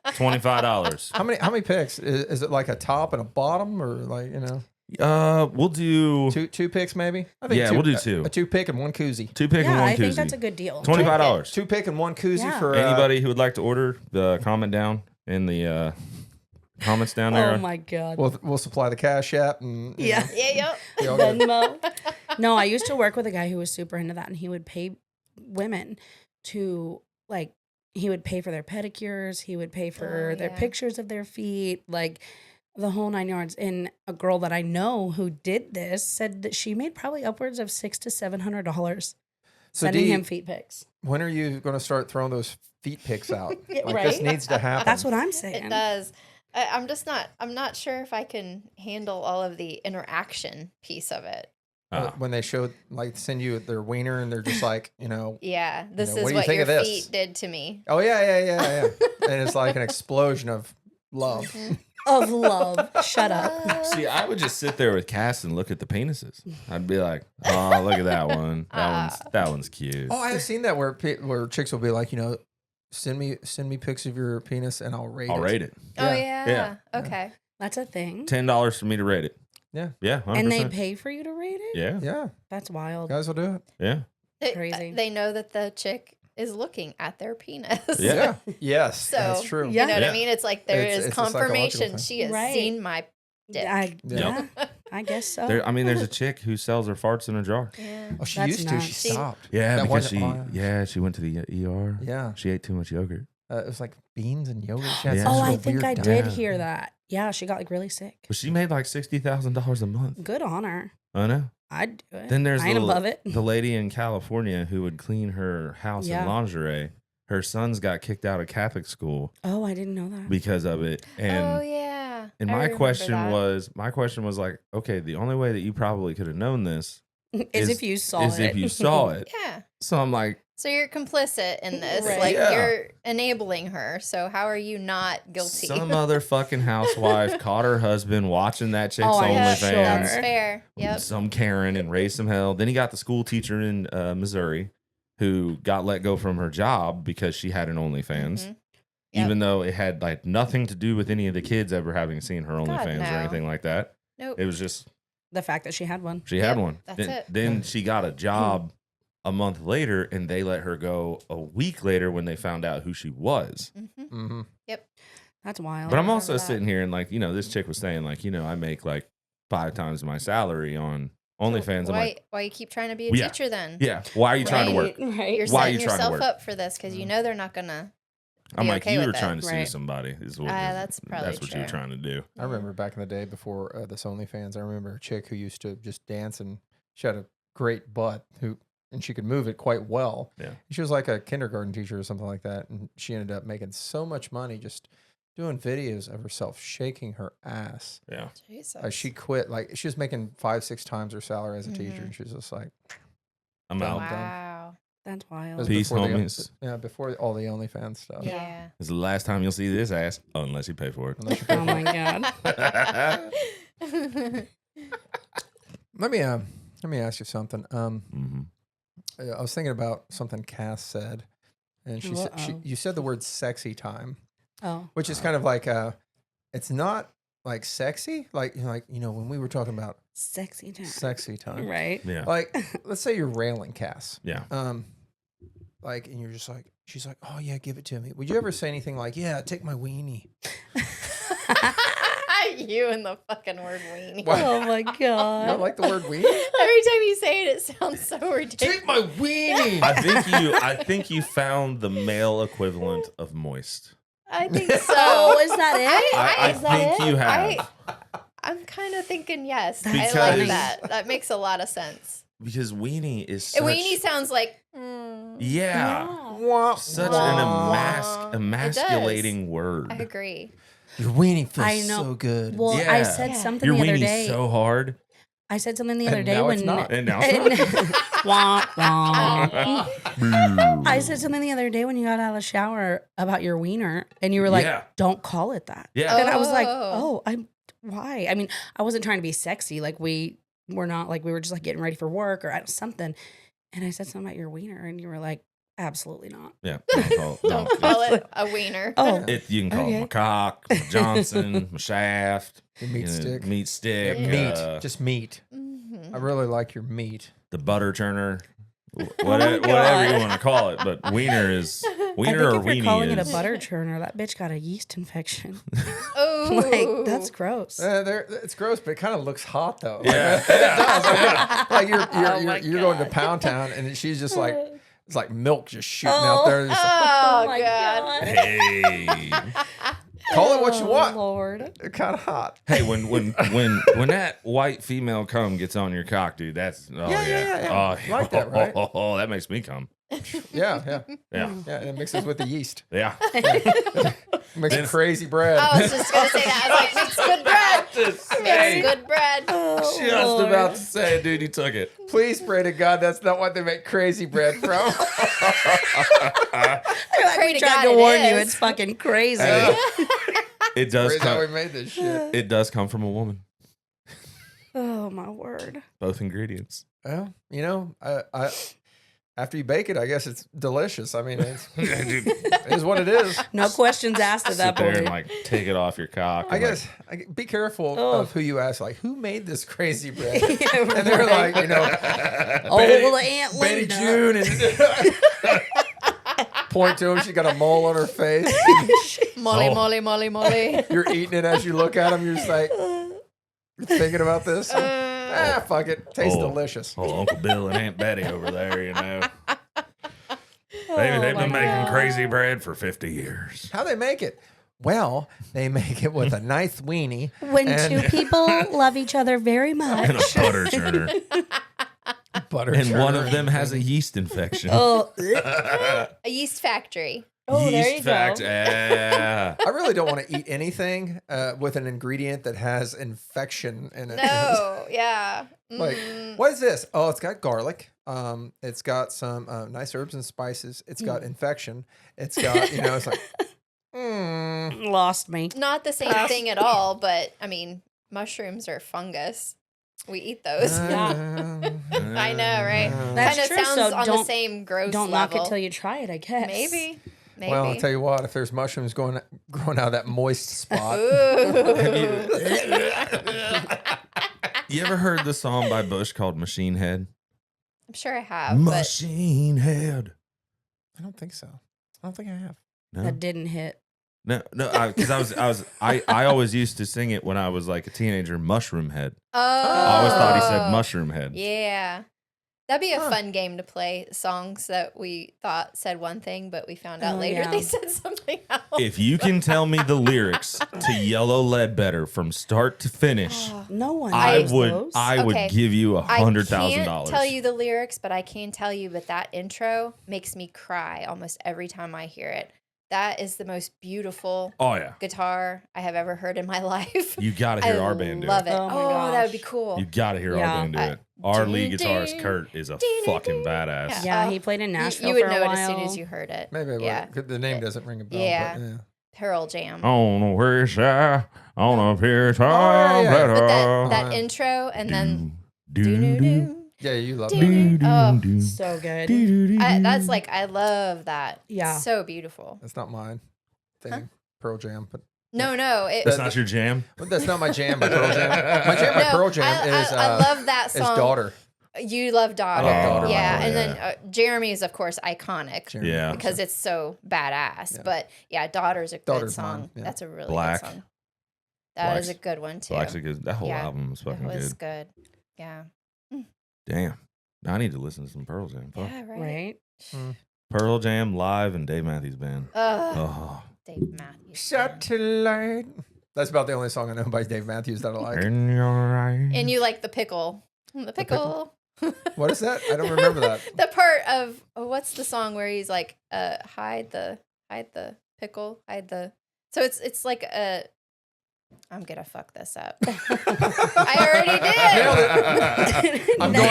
$25. How many pics? Is it like a top and a bottom, or like, you know? We'll do Two picks maybe. I Yeah, we'll do two. A 2-pick and 1 koozie. 2-pick and Yeah, 1 I koozie. think that's a good deal. $25. 2-pick and 1 koozie Yeah. for Anybody who would like to order, comment down in the comments down there. Oh my god. We'll supply the Cash App and Yeah. Yep. we all good. Venmo. No, I used to work with a guy who was super into that, and he would pay women to like. He would pay for their pedicures. He would pay for their yeah. pictures of their feet, like the whole 9 yards. And a girl that I know who did this said that she made probably upwards of $600 to $700 sending him feet pics. When are you going to start throwing those feet pics out? Yeah, Like this right? needs to happen. That's what I'm saying. It does. I'm not sure if I can handle all of the interaction piece of it. When they showed, like, send you their wiener and they're just like, Yeah, this what is do you what think your of this? feet did to me. oh yeah. And it's like an explosion of love. Of love. Shut up. See, I would just sit there with Cass and look at the penises. I'd be like, "Oh, look at that one. That one's cute." Oh, I have seen that where chicks will be like, send me pics of your penis and I'll rate it. I'll rate it. Oh Yeah. yeah. Okay. That's a thing. $10 for me to rate it. Yeah. Yeah. 100%. And they pay for you to rate it? Yeah. Yeah, That's wild. guys will do it. Yeah. Crazy. They know that the chick is looking at their penis. Yeah. Yes, So, that's true. Yeah. You know what Yeah. I mean? It's like there It's is a psychological confirmation thing. she has Right. seen my dick. Yeah, I guess so. There's a chick who sells her farts in a jar. Yeah. Oh, she That's used to. She nuts. stopped. Yeah, That because wasn't- she went to the ER. Yeah. She ate too much yogurt. It was like beans and yogurt. She had Yeah. some Oh, sort I of think weird I diet. did Yeah. hear that. Yeah, she got like really sick. But she made like $60,000 a month. Good on her. I know. I'd do it. Then there's I ain't above it. the lady in California who would clean her house Yeah. in lingerie. Her sons got kicked out of Catholic school Oh, I didn't know that. because of it. And Oh yeah. and I my remember question that. was like, okay, the only way that you probably could have known this Is if you saw is it. if you saw it. Yeah. So I'm like, So you're complicit in this. Right. Like Yeah. you're enabling her. So how are you not guilty? some other fucking housewife caught her husband watching that chick's Oh, I'm Yep, sure. that's OnlyFans. fair. Yep. Some Karen and raised some hell. Then he got the school teacher in Missouri who got let go from her job because she had an OnlyFans. Mhm. Yep. Even though it had like nothing to do with any of the kids ever having seen her OnlyFans or no. anything like that. Nope. It was just The fact that she had one. she had Yep, one. that's then, it. then she got a job a month later, and they let her go a week later when they found out who she was. Mhm. Mm-hmm. That's wild. But I'm remember also that. sitting here and like, this chick was saying like, I make like 5 times my salary on OnlyFans. I'm like, Why you keep trying to be a Yeah. teacher then? yeah, why are you trying to work? Right. You're Why are setting you trying to yourself work? up for this because you know they're not gonna. I'm be like, okay you with were it. trying to sue Right. somebody. Is what That's probably what you were true. trying to do. I remember back in the day before this OnlyFans, I remember a chick who used to just dance and she had a great butt and she could move it quite well. Yeah. She was like a kindergarten teacher or something like that. And she ended up making so much money just doing videos of herself shaking her ass. Yeah. Jesus. She quit. Like she was making 5-6 times her salary as a teacher. Mhm. And she was just like, I'm out. Wow. That's it wild. was Peace, before the- homies. before all the OnlyFans stuff. Yeah. This is the last time you'll see this ass, unless you pay for it. Unless you pay Oh for my it. god. Let me ask you something. Mhm. I was thinking about something Cass said, and she said Uh-oh. you said the word "sexy time," Oh. which is kind of like it's not like sexy, like when we were talking about Sexy time. sexy time, Right. Yeah. Like let's say you're railing Cass, Yeah. like, and you're just like, she's like, oh yeah, give it to me. Would you ever say anything like, yeah, take my weenie? You and the fucking word weenie. What? Oh my You god. don't like the word weenie? Every time you say it, it sounds so ridiculous. Take my weenie. I think you found the male equivalent of moist. I think so. Oh, is that it? I Is that think you have. I'm kind of thinking yes. I Because- like that. That makes a lot of sense. Because weenie is A such, weenie sounds like. yeah, Wah, such Wah. an emasculating word. I agree. Your weenie feels I know. so good. Well, I Yeah. said Yeah. something Your the other weenie's day. so hard, I said something the And other day now when it's not. and now it's not. Wah, wah. Boo. I said something the other day when you got out of the shower about your wiener, and you were like, Yeah. "Don't call it that." Yeah. And I was like, Oh. "Oh, I'm why?" I mean, I wasn't trying to be sexy. Like we were not. Like we were just like getting ready for work or something. And I said something about your wiener, and you were like, Absolutely not. Yeah. Don't Call it a wiener. Oh, You can call it my cock, my Johnson, my shaft, The meat stick. meat stick, Meat. Just meat. Mhm. I really like your meat. the butter churner, God. whatever you want to call it. But wiener I or think if you're weenie calling it a is. butter churner, that bitch got a yeast infection. Oh, Like, that's gross. It's gross, but it kind of looks hot though. Yeah. Like, it does. Like you're Oh my you're going to God. Pound Town, and she's just like it's like milk just shooting out there. It's like, oh, my God. Hey, call it what you Oh, want. Lord. It's kind of hot. hey, when that white female cum gets on your cock, dude, that's Yeah. Oh, Like that, right? that makes me cum. Yeah. Yeah, And it mixes with the yeast. yeah. Makes crazy bread. I was just gonna say that. I was like, makes good bread. Just Makes good bread. Oh, Just Lord. about to say, dude, you took it. Please pray to God that's not what they make crazy bread from. Like, Pray we to tried God to it warn you. is. It's fucking crazy. It does Praise how we come. made this shit. It does come from a woman. Oh, my word. Both ingredients. Well, I after you bake it, I guess it's delicious. I mean, Dude, it is what it is. No questions asked at sit that there and point. like take it off your cock. I and, guess be careful Oh. of who you ask. Like, who made this crazy bread? Yeah, And they're right. like, Oh, Betty- Aunt Betty Linda. June, and point to him. She got a mole on her face. Molly, Oh. molly, molly, molly. You're eating it as you look at him. You're just like, you're thinking about this. Fuck it. Tastes Oh. delicious. Oh, Uncle Bill and Aunt Betty over there, you know. Oh, They've my been making God. crazy bread for 50 years. How they make it? Well, they make it with a nice weenie. When And- two people love each other very And much. a butter churner. Butter And one churner. of them has a yeast infection. Oh, A yeast factory. oh, there Yeast you go. fact. Yeah. I really don't want to eat anything with an ingredient that has infection in it. No, yeah. Like, Mm. what is this? Oh, it's got garlic. It's got some nice herbs and spices. It's got infection. It's got, it's like, Lost me. Not the same thing at all, but I mean, mushrooms are fungus. We eat those. I know, right? That's Kind of true, sounds so on the don't- same gross Don't knock level. it till you try it, I guess. Maybe. Well, I'll tell you what, if there's mushrooms growing out of that moist spot, Ooh. You ever heard the song by Bush called Machine Head? I'm sure I have, but Machine Head. I don't think so. I don't think I have. No, That didn't hit. no, because I always used to sing it when I was like a teenager. Mushroom Head. oh, I always thought he said Mushroom Head. Yeah. That'd be a Huh. fun game to play. Songs that we thought said one thing, but we found out Oh, later yeah. they said something else. If you can tell me the lyrics to Yellow Ledbetter from start to finish, No one I knows would those. I would Okay. give you I $100,000. can't tell you the lyrics, but I can tell you that intro makes me cry almost every time I hear it. That is the most beautiful Oh yeah, guitar I have ever heard in my life. you got to hear our band do love it. it. Oh my Oh, that would be gosh. cool. You got to hear Yeah. our band do it. Our lead guitarist Kurt is a fucking badass. Yeah, Oh, he played in Nashville You would for a know it while. as soon as you heard it. Maybe I would. Yeah. 'Cause the name doesn't ring a bell. Yeah. But, yeah. Pearl Jam. On a wish on a picture yeah. But better. that intro and then do do do do Yeah, you love do it. do. Oh, So good. that's like I love that. Yeah. So beautiful. That's not mine thing. Pearl Jam, but No, That's not your jam. that's not my jam by Pearl Jam. My jam by No, Pearl Jam is I love that is song. Daughter. You love Daughter. Daughter, Yeah, oh, and yeah. then Jeremy is of course iconic. Jeremy. Yeah. Because it's so badass. Yeah. But yeah, Daughter's a good Daughter's song. mine, yeah. That's a really Black. good song. That is Black's- a good one too. Black's a good. That whole Yeah. album is It fucking was good. good. Yeah. Damn. I need to listen to some Pearl Jam. Fuck. Yeah, right. Right? Pearl Jam live and Dave Matthews Band. Oh. Dave Matthews. Satellite. That's about the only song I know by Dave Matthews that I like. In your eyes. And you like the pickle. The pickle. What is that? I don't remember that. The part of what's the song where he's like, hide the pickle, hide the. So it's like a. I'm gonna fuck this up. I already did. I'm going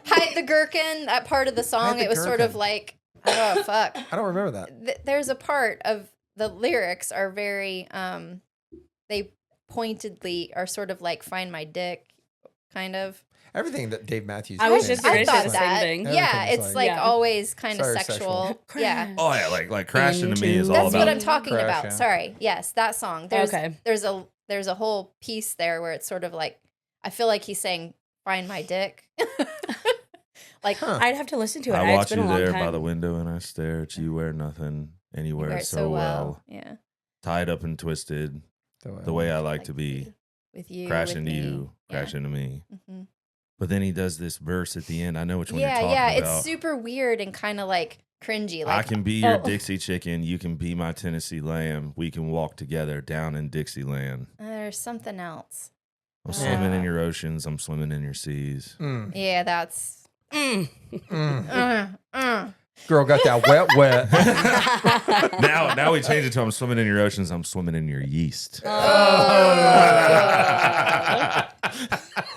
Hide the gherkin. That part of the song. the It was sort of gherkin. like, oh fuck. I don't remember that. There's a part of the lyrics are very they pointedly are sort of like find my dick kind of. Everything that Dave Matthews. I was thinks just gonna is say thought the like- same that. thing. Yeah, Everything's it's like- like Yeah. always kind of Very sexual. sexual. Yeah. Oh yeah, like crashing to me is all That's about. what I'm talking Crash, about. yeah. Sorry. Yes, that song. Okay. There's a whole piece there where it's sort of like I feel like he's saying "Find my dick." Like Huh. I'd have to listen to it. I It's watch been you a long there time. by the window and I stare at you. Wear nothing, and you you wear wear it it so well. Yeah. Tied up and twisted, the way I like to be. With you. Crash with into me. you, crash Yeah. into me. Mhm. But then he does this verse at the end. I know which one you're Yeah, talking yeah. about. It's super weird and kind of like cringy. I Like can be your Oh. Dixie chicken. You can be my Tennessee lamb. We can walk together down in Dixieland. there's something else. I'm swimming in Uh. your oceans. I'm swimming in your seas. Mm, Yeah, that's. Mm. mm. Girl got that wet. Now we change it to I'm swimming in your oceans. I'm swimming in your yeast.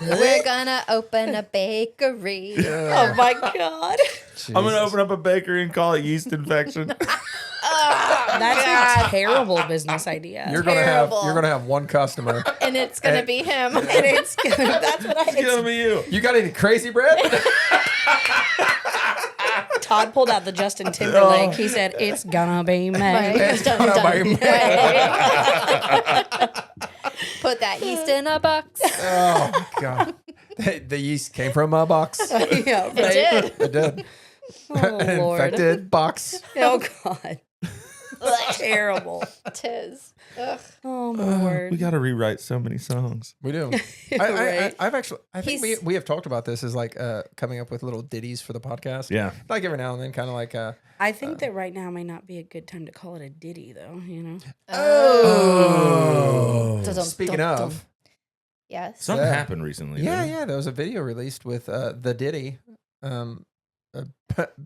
We're gonna open a bakery. Oh my god. I'm gonna open up a bakery and call it yeast infection. That's a terrible business idea. You're Terrible. gonna have one customer. And it's gonna be him. and it's gonna, that's what It's gonna be you. You got any crazy bread? Todd pulled out the Justin Timberlake. He said, "It's gonna be me." It's gonna be me. Put that yeast in a box. Oh my god. The yeast came from a box. Yeah, right. It did. It did. Oh An Lord. infected box. Oh god. Terrible. Tis. Ugh. Oh my word. We got to rewrite so many songs. We do. Right. I've actually, I think He's- we have talked about this as like coming up with little ditties for the podcast. Yeah. Like every now and then, kind of like. I think that right now may not be a good time to call it a ditty, though. You know. Oh. Dun-dun, Speaking dun-dun. of, Yes. Something Yeah. happened recently. yeah, didn't it? yeah, there was a video released with the Diddy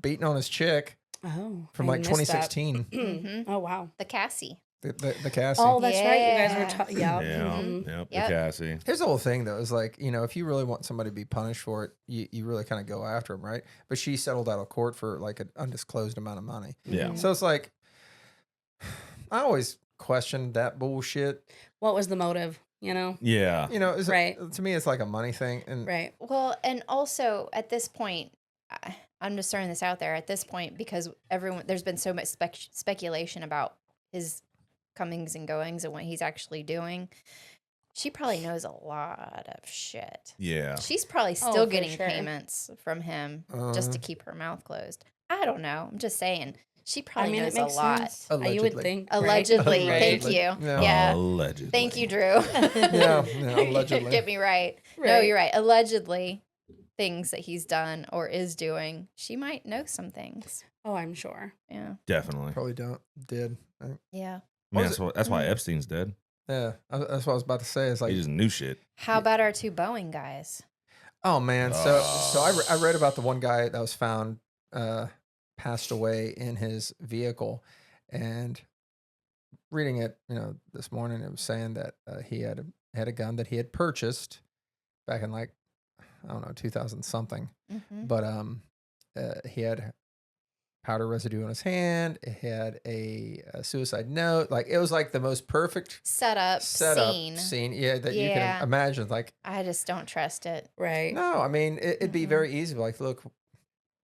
beating on his chick Oh. from I like missed that. 2016. Mhm. Oh wow. The Cassie. The Cassie. Oh, that's right. You guys Yeah. were talking. Yeah. Yeah. Mhm. Yep. Yep. The Cassie. Here's the whole thing, though, is like, you know, if you really want somebody to be punished for it, you really kind of go after them, right? But she settled out of court for like an undisclosed amount of money. Yeah. So it's like, I always questioned that bullshit. What was the motive? You know. Yeah. You know, Right. to me, it's like a money thing. And Right. Well, and also at this point, I'm just throwing this out there at this point because there's been so much speculation about his comings and goings and what he's actually doing. She probably knows a lot of shit. Yeah. She's probably Oh, still for getting sure. payments from him just to Uh-huh. keep her mouth closed. I don't know. I'm just saying. She probably I mean, knows it makes a lot. sense. You would Allegedly. think. right? Allegedly. Right. Thank you. Yeah. Yeah. Allegedly. Thank you, Drew. yeah, allegedly. Get me right. No, Right. you're right. Allegedly, things that he's done or is doing, she might know some things. Oh, I'm sure. Yeah. Definitely. Probably did. Yeah. I mean, was that's why Epstein's dead. Yeah, that's what I was about to say. It's like, He just knew shit. How about our two Boeing guys? oh man, so I read about the one guy that was found passed away in his vehicle, and reading it, you know, this morning, it was saying that he had a gun that he had purchased back in like, I don't know, 2000 something, Mm-hmm. but he had powder residue on his hand. It had a suicide note. Like, it was like the most perfect Setup scene. scene, yeah, that you Yeah. can imagine. Like, I just don't trust it. Right. no, I mean, it'd be Mhm. very easy. Like, look,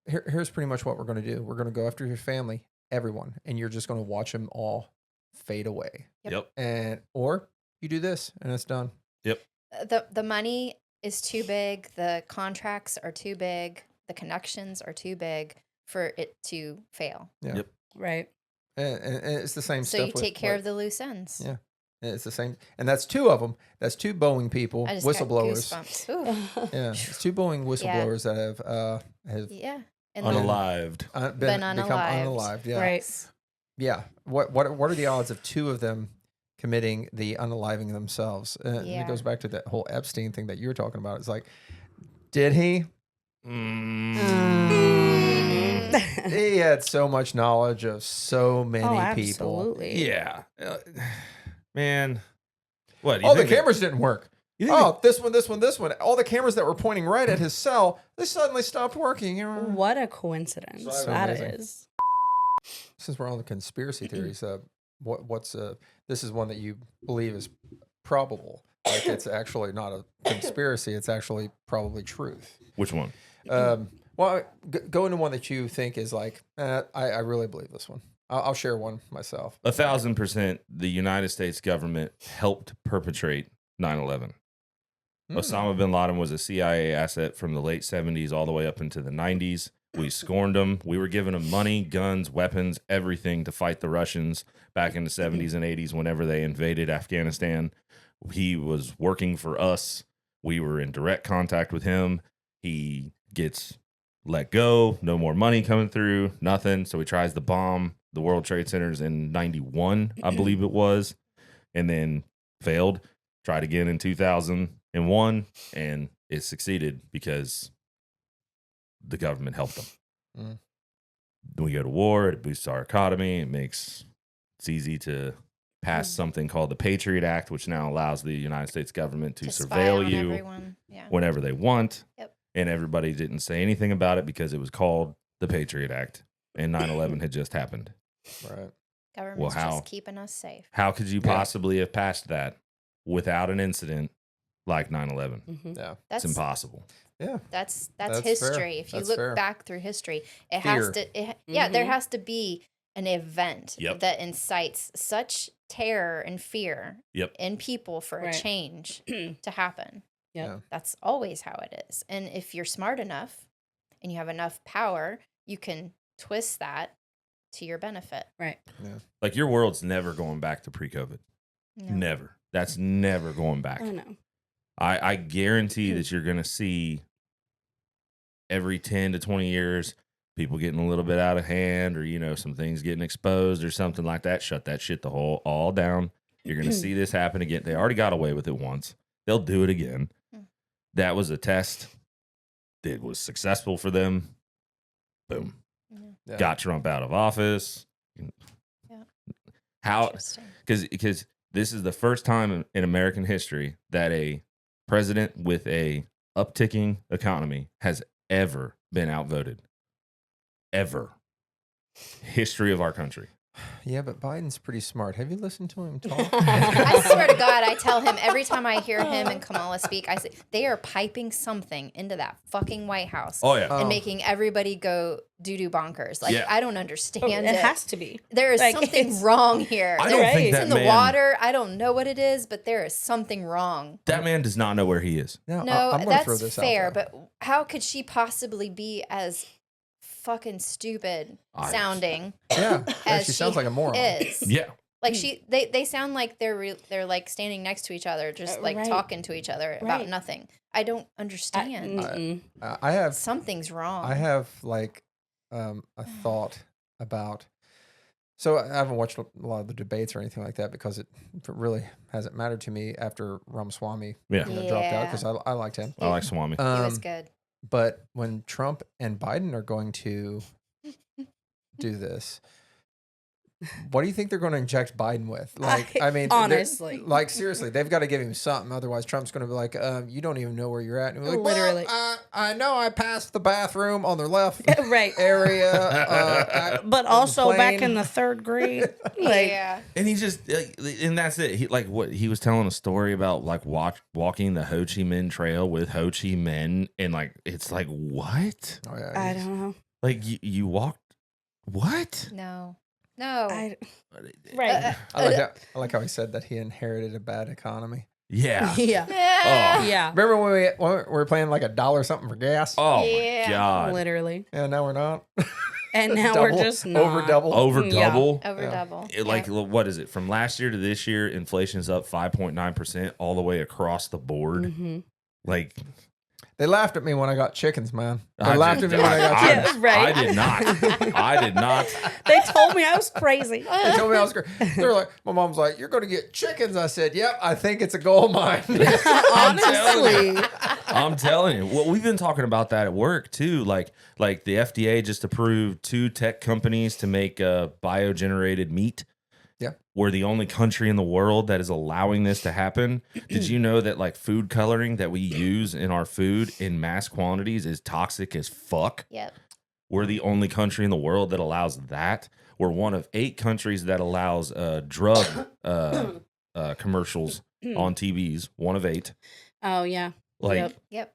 here's pretty much what we're going to do. We're going to go after your family, everyone, and you're just going to watch them all fade away. Yep. And or you do this, and it's done. The money is too big. The contracts are too big. The connections are too big for it to fail. Yeah, Yep. Right. and it's the same So stuff. you with, take care like, of the loose ends. Yeah. It's the same, and that's two of them. That's two Boeing people, I just whistleblowers. got goosebumps. Ooh. Yeah, it's two Boeing whistleblowers that have Yeah. And Unalived. Been become unalived. unalived. Yeah, Right. yeah. What are the odds of two of them committing the unaliving themselves? And Yeah. it goes back to that whole Epstein thing that you were talking about. It's like, did he? He had so much knowledge of so many Oh, people. absolutely. Yeah. Man. What? you Oh, the think it- cameras didn't work. you think Oh, this one. All the cameras that were pointing right at his cell, they suddenly stopped working. What a coincidence So that amazing. is. Since we're on the conspiracy theories, what's this is one that you believe is probable. like it's actually not a conspiracy. It's actually probably truth. Which one? Well, go into one that you think is like, I really believe this one. I'll share one myself. 1,000%. The United States government helped perpetrate 9/11. Osama bin Laden was a CIA asset from the late 70s all the way up into the 90s. We scorned him. We were giving him money, guns, weapons, everything to fight the Russians back in the 70s and 80s whenever they invaded Afghanistan. He was working for us. We were in direct contact with him. He gets let go. No more money coming through. Nothing. So he tries to bomb the World Trade Centers in 91, I believe it was, and then failed. Tried again in 2001, and it succeeded because the government helped them. We go to war, it boosts our economy, it's easy to pass something called the Patriot Act, which now allows the United States government to surveil you whenever they want. Yep. And everybody didn't say anything about it because it was called the Patriot Act, and 9/11 had just happened. Right. Government's just keeping us safe. How could you possibly have passed that without an incident like 9/11? Yeah. That's it's impossible. Yeah. That's That's history. fair. If you That's look fair. back through history, it Fear. has to there has to be an event Yep. that incites such terror and fear Yep. in people for a Right. change to happen. Yep. Yeah. That's always how it is. And if you're smart enough and you have enough power, you can twist that to your benefit. Right. Like your world's never going back to pre-COVID. No. Never. That's never going back. Oh no. I guarantee that you're going to see every 10 to 20 years people getting a little bit out of hand, or some things getting exposed or something like that. Shut that shit all down. You're going to see this happen again. They already got away with it once. They'll do it again. That was a test. It was successful for them. Boom. Yeah. Got Trump out of office. Yeah. How? Interesting. Because this is the first time in American history that a president with a upticking economy has ever been outvoted. Ever. History of our country. Yeah, but Biden's pretty smart. Have you listened to him talk? I swear to God, I tell him every time I hear him and Kamala speak, I say, they are piping something into that fucking White House Oh, yeah. and making everybody go doo-doo bonkers. Like, Yeah. I don't understand It it. has to be. There is Like, something it's- wrong here. I don't think It's that in the man, water. I don't know what it is, but there is something wrong. that man does not know where he is. No, No, I'm gonna that's throw this fair, out there. but how could she possibly be as fucking stupid sounding Yeah, as she sounds like a moron. is? Yeah. Like they sound like they're like standing next to each other, just like Right. talking to each other about Right. nothing. I don't understand. I have Something's wrong. I have like a thought about. So I haven't watched a lot of the debates or anything like that because it really hasn't mattered to me after Ramaswamy Yeah. dropped out because I liked him. I like Swami. He was Um, good. but when Trump and Biden are going to do this, what do you think they're going to inject Biden with? Like, I mean, honestly. like seriously, they've got to give him something. Otherwise, Trump's going to be like, you don't even know where you're at. And we're like, Literally. well, I know I passed the bathroom on the left Right. area. But on the also back plane." in the third grade. Like, Yeah. And he just, and that's it. He was telling a story about like walking the Ho Chi Minh Trail with Ho Chi Minh, and like it's like what? Oh, yeah, I he's- don't know. Like you walked what? No. Right. I like how he said that he inherited a bad economy. Yeah. Yeah. Oh. Yeah. Remember when we were paying like $1 something for gas? Oh Yeah. my god. Literally. Yeah, now we're not. And now Double, we're just not. over double. Over Yeah. double. Over Yeah. double. Like Yeah. what is it? From last year to this year, inflation's up 5.9% all the way across the board. Mm-hmm. Like They laughed at me when I got chickens, man. They I laughed did- at me when I got chickens. Yeah, right. I did not. I did not. They told me I was crazy. They told me I was great. They were like, my mom's like, you're going to get chickens. I said, yep, I think it's a gold mine. Honestly. I'm telling you. Well, we've been talking about that at work too. Like the FDA just approved 2 tech companies to make biogenerated meat. Yeah. We're the only country in the world that is allowing this to happen. Did you know that like food coloring that we use in our food in mass quantities is toxic as fuck? Yep. We're the only country in the world that allows that. We're one of 8 countries that allows drug commercials on TVs, one of 8. Oh yeah. Like, Yep.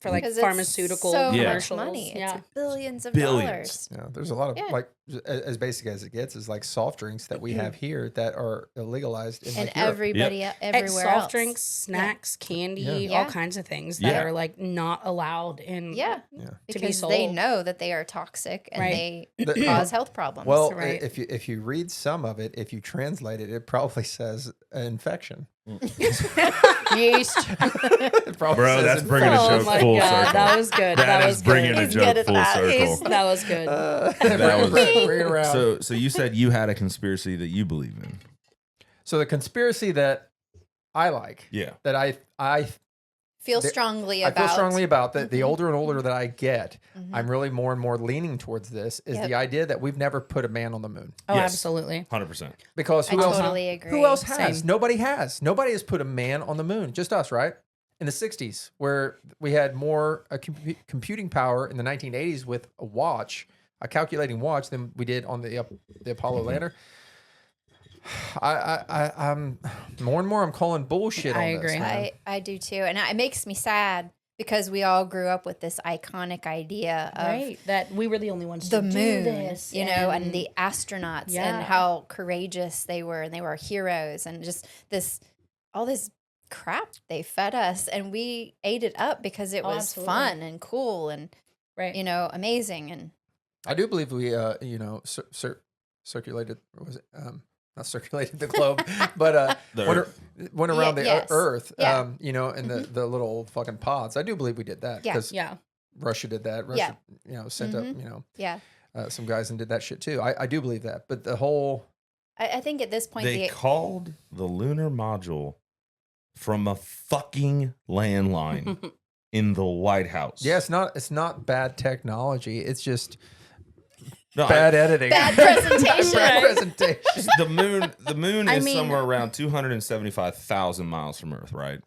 For like 'Cause it's pharmaceutical so much commercials. money. Yeah. It's billions of Billions. dollars. Yeah, there's a lot of Yeah. like as basic as it gets is like soft drinks that we have here that are illegalized in And like Europe. everybody everywhere soft else. drinks, snacks, candy, Yeah. all kinds of things that Yeah. are like not allowed in. Yeah. Yeah. To be Because they sold. know that they are toxic and Right. they cause health problems. Well, Right. if you read some of it, if you translate it, it probably says infection. Yeast. It probably Bro, says that's bringing a infection. Oh joke my full God, circle. that was good. That That is was bringing good. a He's joke good at full that. circle. That was good. That was- bring it around. So you said you had a conspiracy that you believe in. So the conspiracy that I like, Yeah. that I Feel There- strongly I about. feel strongly about that. The Mhm. older and older that I get, Mhm. I'm really more and more leaning towards this. Is Yep. the idea that we've never put a man on the moon Oh, Yes. absolutely. 100%. because I who else? totally agree. Who else has? Same. Nobody has. Nobody has put a man on the moon. Just us, right? In the 60s, where we had more computing power in the 1980s with a watch, a calculating watch, than we did on the Apollo lander. I'm more and more. I'm calling bullshit. I on this, agree. man. I do too. And it makes me sad because we all grew up with this iconic idea of Right. That we were the only ones the to do moon, this. you know, and the astronauts Yeah. and how courageous they were and they were heroes and just all this crap they fed us and we ate it up because it Oh, was absolutely. fun and cool and, right. you know, amazing. And I do believe we, circulated. Or was it not circulated the globe, but The went, Earth. went around the yes. Earth. Yeah. In the little fucking pods. I do believe we did that Yeah. because Yeah. Russia did that. Russia, sent Mhm. up, yeah, some guys and did that shit too. I do believe that, but the whole I think at this point, They called the lunar module from a fucking landline in the White House. it's not bad technology. It's just No, bad editing, bad presentation. bad Right. presentation. the moon I is mean- somewhere around 275,000 miles from Earth, right?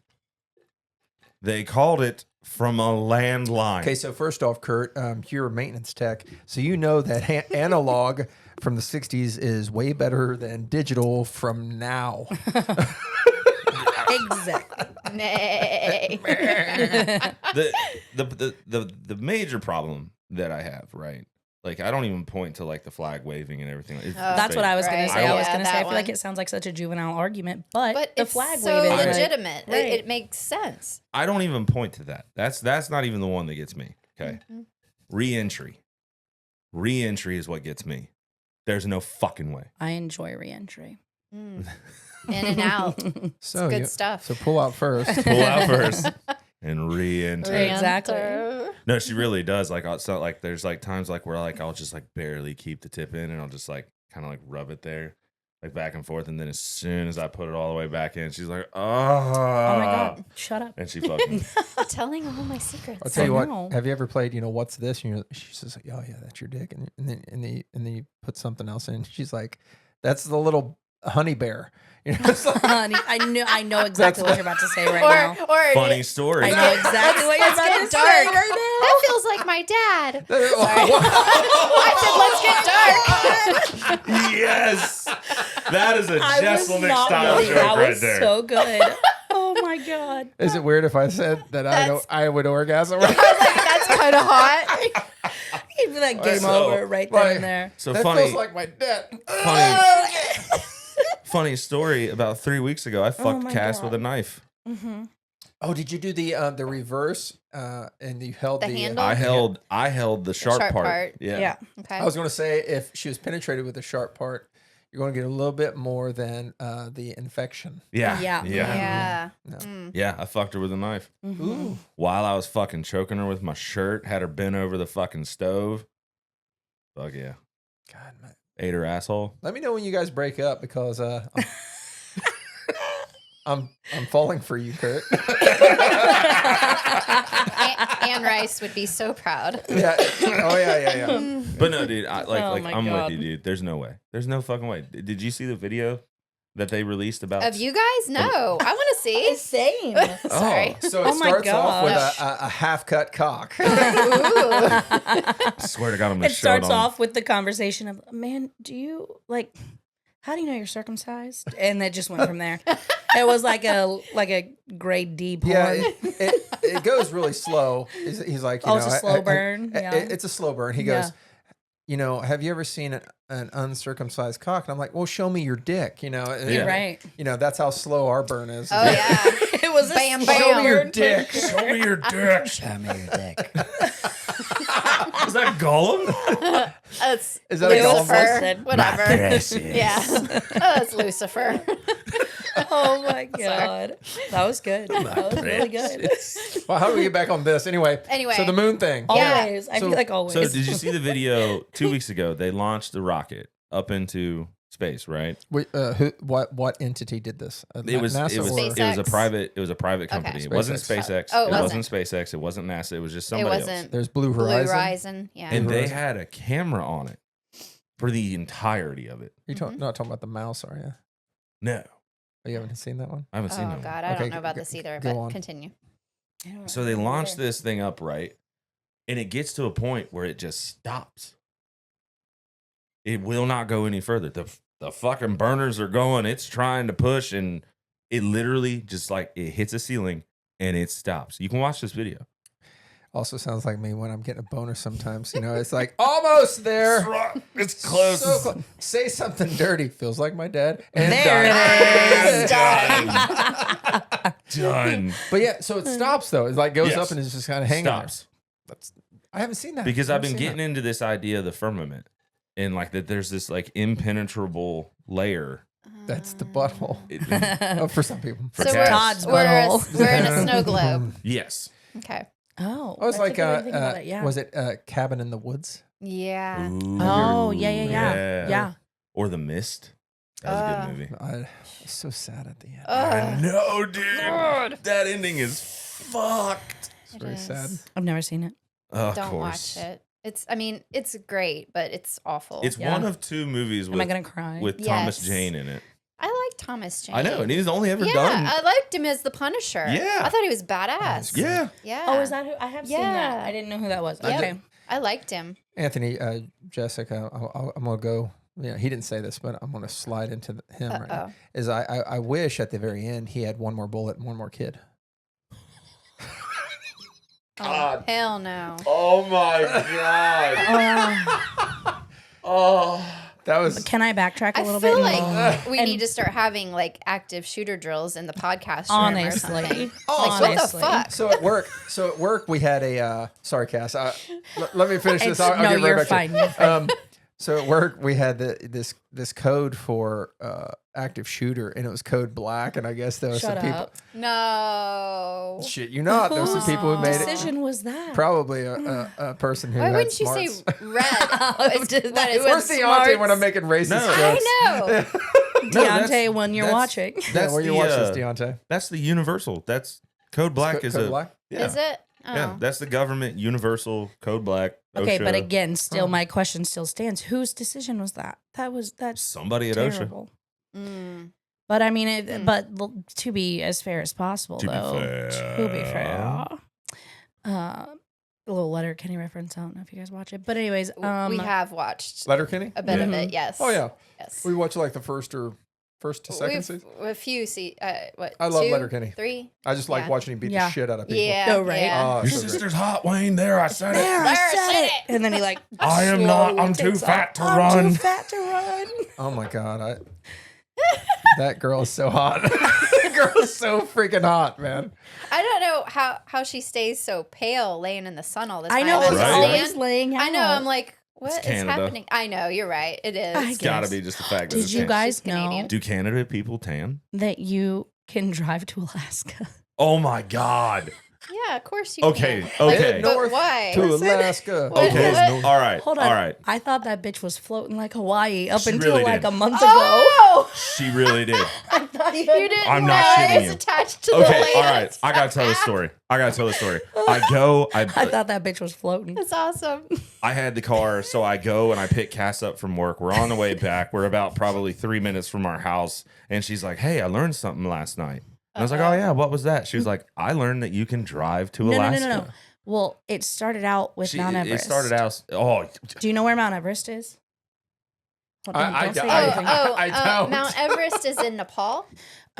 They called it from a landline. Okay, so first off, Kurt, you're a maintenance tech, so you know that analog from the 60s is way better than digital from now. Exactly. Nay. The major problem that I have, right? Like, I don't even point to like the flag waving and everything. It's That's what I was going Right. to say. I was Yeah, going to say, I that feel like one. it sounds like such a juvenile argument, but, But the it's flag so waving. like- legitimate. Right. It makes sense. I don't even point to that. That's not even the one that gets me. Okay. Mhm. Re-entry. Re-entry is what gets me. There's no fucking way. I enjoy reentry. Mm. In and out. So Good you- stuff. So pull out first. Pull out first and re-enter. Right. Exactly. Re-enter. No, she really does. Like, so like, there's like times like where like I'll just like barely keep the tip in, and I'll just like kind of like rub it there, like back and forth, and then as soon as I put it all the way back in, she's like, "Oh, Oh my God. Shut up. and she fucking Telling all my secrets. I'll tell you I what. know. Have you ever played? What's this? And she's just like, oh yeah, that's your dick. And then you put something else in. She's like, that's the little honey bear. It's like, Honey, I know exactly what you're about to say right now. Or funny story." I know exactly what you're let's about get to say dark. right That feels like my dad. I said, let's get dark. Yes, that is a now. I was Jeselnik not style ready. joke That right was there. so good. Oh my God. Is it weird if I said that I would orgasm? I was like, that's kind of hot. You'd be like game So, over right then like- and there. So That funny, feels like my dad. funny story. About 3 weeks ago, I fucked my Cass God. with a knife. Mm-hmm. Oh, did you do the reverse? And you held The the handle? I held the sharp, sharp part. Yeah. Yeah. Okay. I was going to say if she was penetrated with the sharp part, you're going to get a little bit more than the infection. Yeah. Yeah. Yeah. No. Mm. Yeah, I fucked her with a knife. Mm-hmm. Ooh. While I was fucking choking her with my shirt, had her bent over the fucking stove. Fuck yeah. God, man. Ate her asshole. Let me know when you guys break up because I'm falling for you, Kurt. Anne Rice would be so proud. Yeah. Oh yeah. But no, dude, Oh like my I'm God. with you, dude. There's no way. There's no fucking way. Did you see the video that they released about Of you guys? No. I want to see. Same. Sorry. So Oh it my starts off with gosh. a half-cut cock. Ooh. I swear to God, I'm gonna It show it starts on. off with the conversation of, man, do you like, how do you know you're circumcised? And it just went from there. It was like a grade D porn. Yeah, it goes really slow. He's like, you know, it's a slow burn. Yeah. It's a slow burn. He goes, you know, have you ever seen an uncircumcised cock? And I'm like, well, show me your dick. You know, You're right. You know, that's how slow our burn is. Oh yeah. It was Bam, a bam. Show me your burn. dick. Show me your dick. Show me your dick. Is that Gollum? That's Is that a Lucifer. Gollum? Whatever. Precious. Yeah. Oh, that's Lucifer. Oh my god, that was good. That was really good. Well, how do we get back on this? Anyway, so the moon thing. Yeah. Always, I feel like always. So did you see the video 2 weeks ago? They launched the rocket up into space, right? What entity did this? It was NASA or- SpaceX. it was a private company. Okay. It wasn't SpaceX. SpaceX. Oh, it it wasn't SpaceX. It wasn't NASA. It was just somebody It wasn't else. There's Blue Blue Horizon. Horizon. Yeah. And they Horizon. had a camera on it for the entirety of it. You're not talking about the mouse, are you? No, Oh, you haven't seen that one? I haven't seen Oh that. God, I Okay, don't know about go- this either. go But on. continue. So they launched this thing up, right? And it gets to a point where it just stops. It will not go any further. The fucking burners are going. It's trying to push, and it literally just like it hits a ceiling and it stops. You can watch this video. Also sounds like me when I'm getting a boner sometimes. You know, it's like almost there. It's close. So close. Say something dirty. Feels like my dad. And There it done. is. Done. But yeah, so it stops though. It like goes Yes. up and it's just kind of hanging Stops. there. I haven't seen that. Because I I've haven't been seen getting into this idea of the firmament and like that there's this like impenetrable layer. that. That's the butthole. It- Oh, for some people. For So cats. Todd's we're butthole. we're in a snow globe. yes. Okay. Oh, I was that's a like, good way to think about it, yeah. was it Cabin in the Woods? Yeah. Ooh. Oh, yeah. Or The Mist. That was a good movie. It's so sad at the end. I know, dude. Lord. That ending is fucked. It's very sad. I've never seen it. Of Don't course. watch it. I mean, it's great, but it's awful. It's Yeah. one of two movies Am I with, gonna cry? with Thomas Yes. Jane in it. I like Thomas Jane. I know, and he's only ever yeah, done. I liked him as the Punisher. Yeah. I thought he was badass. Yeah. Yeah. Oh, is that who? I have seen that. Yeah. I didn't know who that was. Yep. Okay. I liked him. Anthony, Jessica, I'm going to go. Yeah, he didn't say this, but I'm going to slide into him right now. Is I wish at the very end he had one more bullet and one more kid. Oh, hell no. Oh my god. Oh. That was Can I backtrack a I little feel bit? like we And- need to start having like active shooter drills in the podcast room or something. Honestly. Like, what the fuck? so at work we had a sorry, Cass. Let me finish this. It's- I'll no, get right you're back fine. to You're you. fine. So at work we had this code for active shooter, and it was code black, and I guess there was Shut some people. up. No. Shit, you not. There was some people who made it. decision was that? Probably a person who Why had wouldn't you smarts. say red? What is Where's it? Deontay when I'm making racist No. jokes? I know. Deontay, when you're that's- watching. Yeah, That's where you the, watch this, Deontay? That's the universal. That's Code Black is Code a Black? Yeah. Is it? Oh. Yeah, that's the government universal Code Black. Okay, but OSHA, again, still my question still stands. Whose decision was that? That's somebody at OSHA. terrible. Mm. But I mean, to be as fair as possible, To be though. fair. To be fair. A little letter Kenny reference. I don't know if you guys watch it, but anyways, We have watched Letterkenny? a bit of Mhm. it. Yes. Oh yeah, Yes. we watched like the first to second season. A few. What? I love 2, Letterkenny. 3. I just like Yeah. watching him beat Yeah. the shit out of people. Yeah. Oh, right. Yeah. Oh, Your so great. sister's hot, Wayne. There, I said there, it. I There, said said it. And then he like, I am not. slowly I'm too takes fat off. to I'm run. too fat to run. Oh my god, that girl is so hot. That girl is so freaking hot, man. I don't know how she stays so pale, laying in the sun all the time. I know in she's the Right. always stand. laying out. I know. I'm like, what is Canada. happening? I know. You're right. It is. I It's got to guess. be just the fact that Did it's you Canada. guys She's know Canadian. Do Canada people tan? that you can drive to Alaska? Oh my god. Yeah, of course you Okay, can. Like, okay. but North why? To Alaska. What? Okay. What? All right. Hold on. All right. I thought that bitch was floating like Hawaii up She until really like did. a month Oh! She really did. ago. I thought You didn't I'm know not it shitting was you. attached to the Okay. land. All right. I gotta tell the story. I thought that bitch was floating. That's awesome. I had the car, so I go and I pick Cass up from work. We're on the way back. We're about probably 3 minutes from our house, and she's like, "Hey, I learned something last night." And I was like, "Oh yeah, what was that?" She was like, "I learned that you can drive to Alaska." No. Well, it started out with Mount It Everest. started out. Oh, Do you know where Mount Everest is? I say I- anything. I don't. Mount Everest is in Nepal.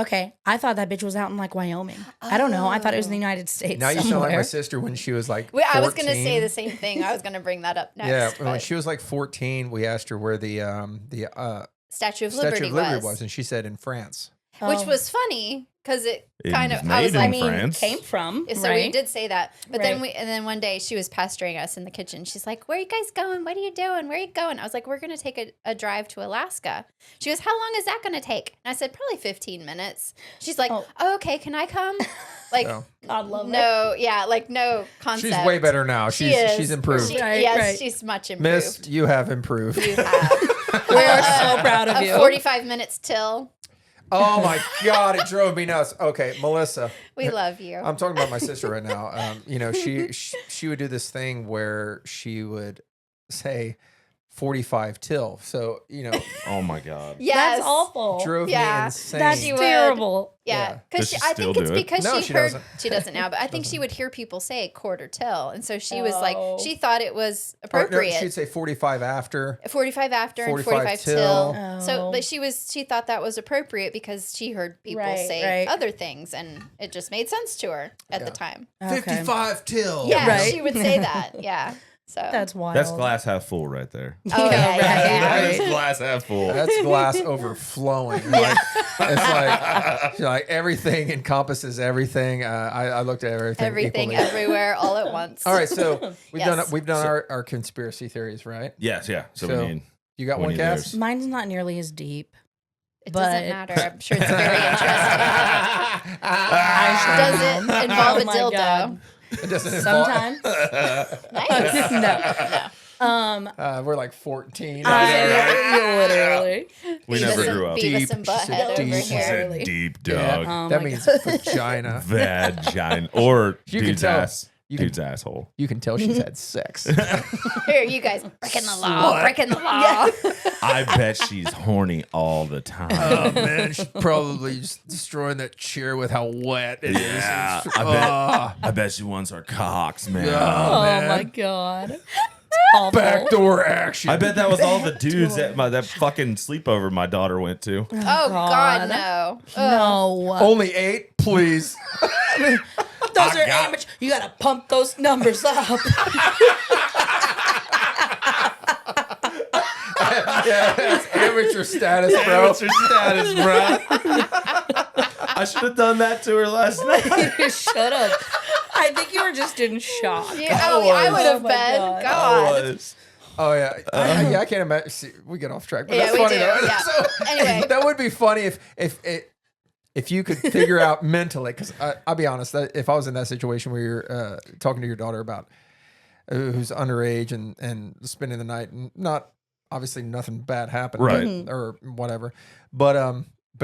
Okay, I thought that bitch was out in like Wyoming. I don't know. I thought it was in the United States. Now you sound like my somewhere. sister when she was like. I was going to say 14. the same thing. I was going to bring that up next. Yeah, when but she was like 14, we asked her where the Statue of Statue Liberty, of Liberty was, was, and she said in France. which Oh. was funny because it It kind was of. I was made like, in France. came from. so right? we did say that, but Right. then one day she was pestering us in the kitchen. She's like, "Where are you guys going? What are you doing? Where are you going?" I was like, "We're gonna take a drive to Alaska." She goes, "How long is that gonna take?" And I said, "Probably 15 minutes." She's like, Oh. "Oh, okay, can I come?" Like, So, God love it. no, yeah, like no concept. she's way better now. She is. She's improved. Right, yes, right. she's much improved. Miss, you have improved. You have. We are so proud of you. 45 minutes till. Oh my God, it drove me nuts. Okay, Melissa. We love you. I'm talking about my sister right now. She would do this thing where she would say 45 till. So, Oh my god. Yes. That's awful. drove Yeah, me insane. That's She would. terrible. Yeah, Does because she I still think it's do it? because No, she she heard doesn't. she doesn't now, but I think she would hear people say quarter till, and so she was like Oh. she thought it was Or, no, appropriate. she'd say 45 after. 45 after and 45 45 till. till. So, Oh. but she thought that was appropriate because she heard people Right, say right. other things, and it just made sense to her at the Yeah. time. Okay. 55 till. Yeah, Right. she would say that. Yeah, so That's wild. That's glass half full right there. Oh yeah, yeah, yeah. That right. is glass half full. That's glass overflowing. Like, it's like everything encompasses everything. I looked at everything. Everything, equally. everywhere, all at once. All right, so we've Yes. done our conspiracy theories, right? Yes, yeah. So, So, we need. You got We one, need Cass? theirs. Mine's not nearly as deep. It But- doesn't matter. I'm sure it's very interesting. I Does it involve Oh a my dildo? God. It doesn't involve. Sometimes. Nice. No. We're like 14. Literally. We Beavis never and- grew up. Beavis Deep. and She Butthead said over deep. She here. said Really? deep Yeah. dog. Oh That my means God. vagina. Vagina. Or You can dude's tell. ass. You can- Dude's asshole. You can tell she's had sex. Here, you guys breaking the law, breaking the law. I bet she's horny all the time. Oh man, she's probably just destroying that chair with how wet it is. Yeah, It's- I bet she wants our cocks, man. Yeah. Oh man. my God. It's awful. Backdoor action. I bet that was all the dudes at that fucking sleepover my daughter went to. Oh God, no. Ugh. No. Only 8, please. Those are amateur. You gotta pump those numbers up. Yeah, that's amateur status, bro. Amateur status, bro. I should have done that to her last night. You should have. I think you were just in shock. Yeah, I would have Oh my been. God. God. Oh yeah, I can't imagine. See, we get off track, but Yeah, that's we funny do, though. yeah. So, Anyway. that would be funny if you could figure out mentally. Because I'll be honest, if I was in that situation where you're talking to your daughter about who's underage and spending the night, and not obviously nothing bad happened, Right. or whatever, but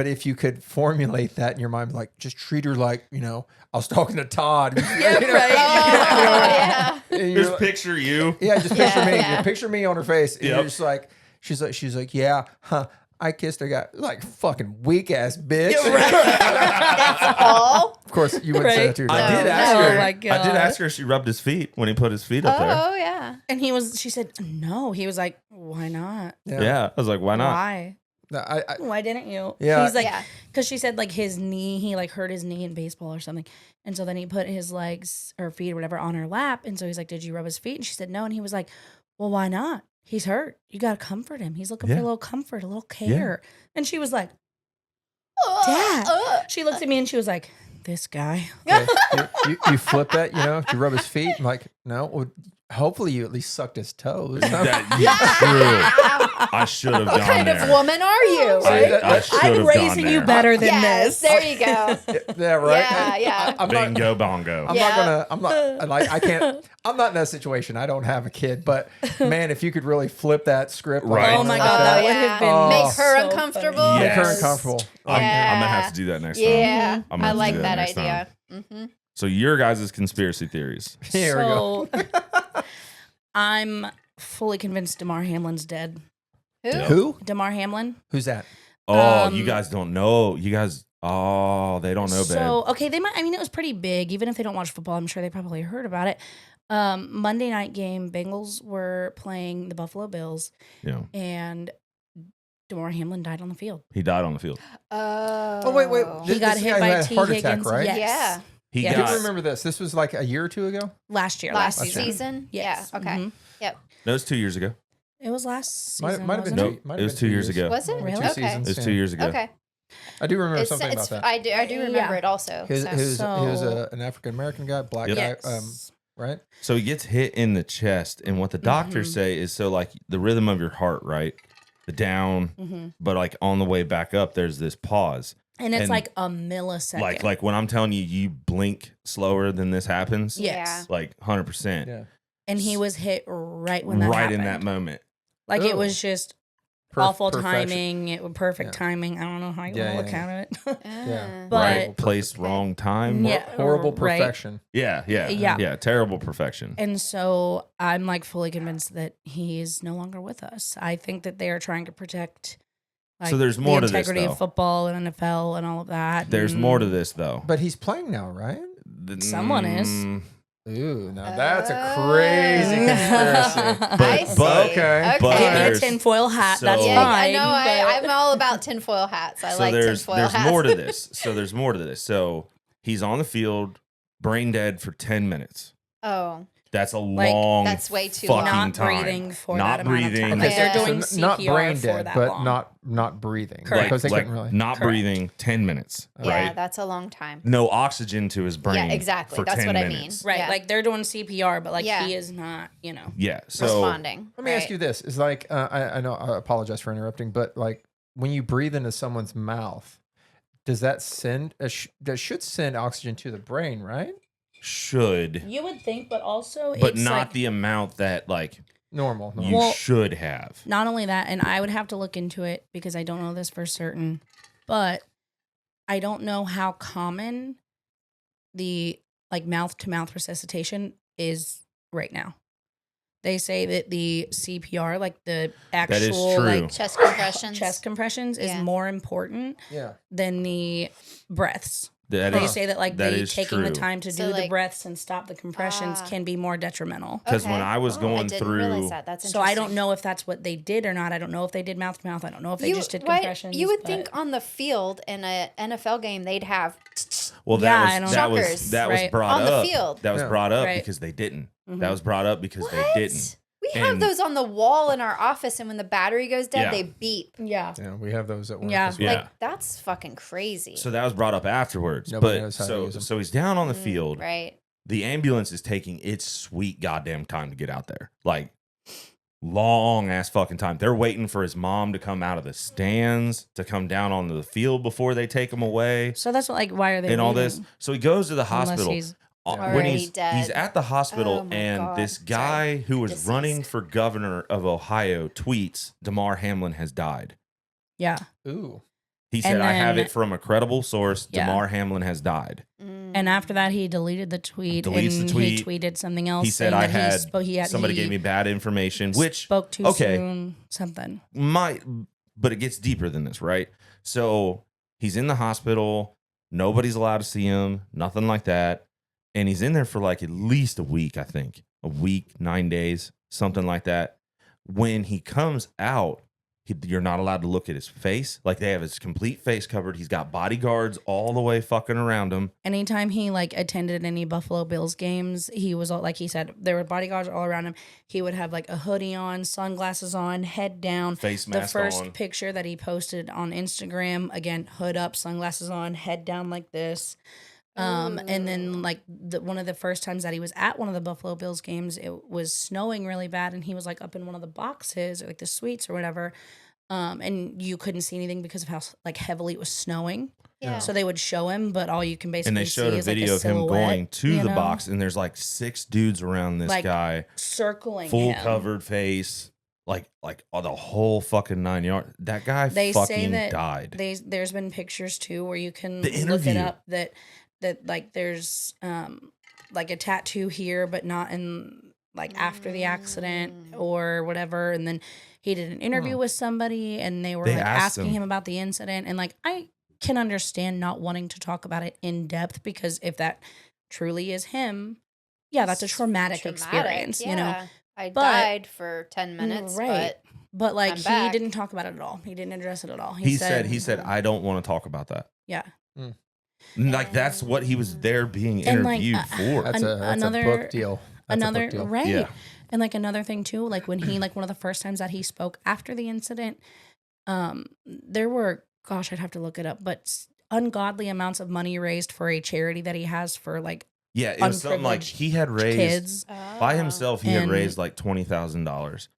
if you could formulate that in your mind, like just treat her like I was talking to Todd. Yeah, You know, right. Oh, yeah. and you're Just like- picture you. yeah, just picture Yeah, me. yeah. Picture me on her face. And Yep. you're just like, she's like, yeah, huh? I kissed her guy. Like fucking weak ass bitch. That's all. Of course, you wouldn't say that to your I daughter. did No. ask Oh her. my I God. did ask her if she rubbed his feet when he put his feet up there. Oh yeah. And she said, no. He was like, why not? Yeah. I was like, why not? Why? No, Why didn't you? Yeah. He's like, Yeah. because she said like his knee, he like hurt his knee in baseball or something. And so then he put his legs or feet or whatever on her lap. And so he's like, did you rub his feet? And she said, no. And he was like, well, why not? He's hurt. You got to comfort him. He's looking for Yeah. a little comfort, a little care. And she was like, Ugh, Dad. ugh. she looked at me and she was like, this guy. okay. you flip that, Did you rub his feet? I'm like, no. Well, hopefully you at least sucked his toes. I should have What gone kind there. of woman are you? I should have I'm gone raising you there. better than Yes, this. there you go. Yeah, right. Yeah, yeah. I'm not. Bingo bongo. I'm Yeah. not gonna. I'm not like I can't. I'm not in that situation. I don't have a kid, but man, if you could really flip that script, like, Right. Oh my like God, that would yeah. have been Oh. Make her so uncomfortable. funny. make her Yes. uncomfortable. I'm gonna Yeah. have to do that next time. Yeah, I'm gonna I have to like do that next idea. time. Mm-hmm. So your guys' conspiracy theories. Here we go. So I'm fully convinced DeMar Hamlin's dead. Who? Yeah. Who? DeMar Hamlin. Who's that? Oh, Um, you guys don't know. You guys. Oh, they don't know, babe. So okay, they might. I mean, it was pretty big. Even if they don't watch football, I'm sure they probably heard about it. Monday night game, Bengals were playing the Buffalo Bills, Yeah. and Damar Hamlin died on the field. He died on the field. Oh, wait. He got hit guy by had a T. heart Higgins. attack, right? Yes. Yeah. He Yes. I got do remember this. This was like a year or two ago? Last year. Last season. season? Yes. Yeah. Okay. Mhm. Yep. no, it was 2 years ago. It was last Might season. have been wasn't Nope, might it have was been 2 years ago. Was it? Two Really? Okay. seasons. It was yeah. 2 years ago. Okay. I do remember something about that. I do remember Yeah. it also. He was, so. he was So- an African American guy, black Yep. guy, Yes. right? So he gets hit in the chest, and what the doctors say is so like the rhythm of your heart, right? The down, but like on the way back up, there's this pause. And it's And like a millisecond. Like when I'm telling you, you blink slower than this happens. Yes. Like 100%. Yeah. And he was hit right when that Right happened. in that moment. Like it Ooh. was just awful Perfection. timing. It was perfect Yeah. timing. I don't know how you Yeah, want to yeah, look at it. Yeah. But- Right place, wrong time. Yeah. Horrible right. perfection. Yeah. Yeah. Terrible perfection. And so I'm like fully convinced that he is no longer with us. I think that they are trying to protect like, So there's more the to this, integrity though. of football and NFL and all of that. There's and more to this though. But he's playing now, right? Someone is. Ooh, now that's a crazy conspiracy. I see. but- Okay. but Give me a there's- tinfoil hat. That's so- Yeah, I fine. know. but- I'm all about tinfoil hats. I So like there's tinfoil hats. more to this. So he's on the field, brain dead for 10 minutes. Oh, That's a Like, long that's way too fucking long. not time. breathing for Not that amount of breathing. time. Like Okay, they're doing so CPR not brain for dead, that but long. not breathing. Correct. Because they like couldn't really. not Correct. breathing 10 minutes, yeah, right? that's a long time. No oxygen to his brain. Yeah, exactly. For That's 10 what I mean. minutes. Right, Yeah. like they're doing CPR, but like Yeah. he is not, Yeah. So Responding. Let me ask you this: is like I know I apologize for interrupting, but like when you breathe into someone's mouth, does that send that should send oxygen to the brain, right? should, You would think, but also but it's not like, the amount that like Normal. you Well- should have. not only that, and I would have to look into it because I don't know this for certain, but I don't know how common the like mouth to mouth resuscitation is right now. They say that the CPR, like the actual true. like Chest compressions. chest compressions, is Yeah. more important Yeah. than the breaths. That They is say that like that the is taking the true. time to So, do the like- breaths and stop the compressions Ah. can be more detrimental. because when Okay. I was I going didn't realize through, that. That's So I don't interesting. know if that's what they did or not. I don't know if they did mouth to mouth. I don't know if they just did compressions. You would but- think on the field in a NFL game they'd have well, Yeah, I that don't was know. that was Shockers. that was Right. brought On the up. field. That was Yeah. brought up Right. because they didn't. Mhm. That was brought up because they What? didn't. We have And- those on the wall in our office, and when the battery goes dead, Yeah. they beep. Yeah. Yeah, we have those at work. Yeah. as well. Yeah. Like that's fucking crazy. So that was brought up afterwards. Nobody but knows how to so use 'em. so he's down on the field. Right. The ambulance is taking its sweet goddamn time to get out there. Like long ass fucking time. They're waiting for his mom to come out of the stands to come down onto the field before they take him away So that's what, like, why are they and all this. leaving? So he goes to the Unless hospital. he's When already he's dead. at the hospital Oh my and God. this guy who was Deceased. running for governor of Ohio tweets Damar Hamlin has died. yeah. Ooh. He said, And I have then- it from a credible source. Yeah. Damar Hamlin has died. And after that, he deleted the tweet. Deletes the and tweet. He tweeted something else. He said, saying I that had, somebody he gave me bad information, which spoke too okay. soon. Something. might, but it gets deeper than this, right? So he's in the hospital. Nobody's allowed to see him. Nothing like that. And he's in there for like at least a week, I think. A week, 9 days, something like that. When he comes out, you're not allowed to look at his face. Like they have his complete face covered. He's got bodyguards all the way fucking around him. Anytime he like attended any Buffalo Bills games, he was all, like he said, there were bodyguards all around him. He would have like a hoodie on, sunglasses on, head down. Face The mask first on. picture that he posted on Instagram, again, hood up, sunglasses on, head down like this. And then like one of the first times that he was at one of the Buffalo Bills games, it was snowing really bad, and he was like up in one of the boxes or like the suites or whatever. And you couldn't see anything because of how like heavily it was snowing. Yeah. So they would show him, but all you can basically And they showed see a is like video of him silhouette, going to you the know, box, and there's like 6 dudes around this Like, guy, circling full him. covered face, like the whole fucking 9 yards. That guy They say fucking that died. There's been pictures too where you can The look it interview. up that like there's like a tattoo here, but not in like after the accident or whatever. And then he did an interview with somebody, and they were They like asked asking him. him about the incident, and like I can understand not wanting to talk about it in depth because if that truly is him, yeah, that's a traumatic experience, you know. I But- died for 10 minutes, Right. But like I'm he back. didn't talk about it at all. He didn't address it at all. He said, I don't want to talk about that. yeah. Like that's what he was there being And, like, interviewed for. That's another a book deal. That's a another book deal. right. Yeah. And like another thing too, like when he like one of the first times that he spoke after the incident, there were, gosh, I'd have to look it up, but ungodly amounts of money raised for a charity that he has for like Yeah, it was something like he had raised kids. by himself. He had And- raised like $20,000,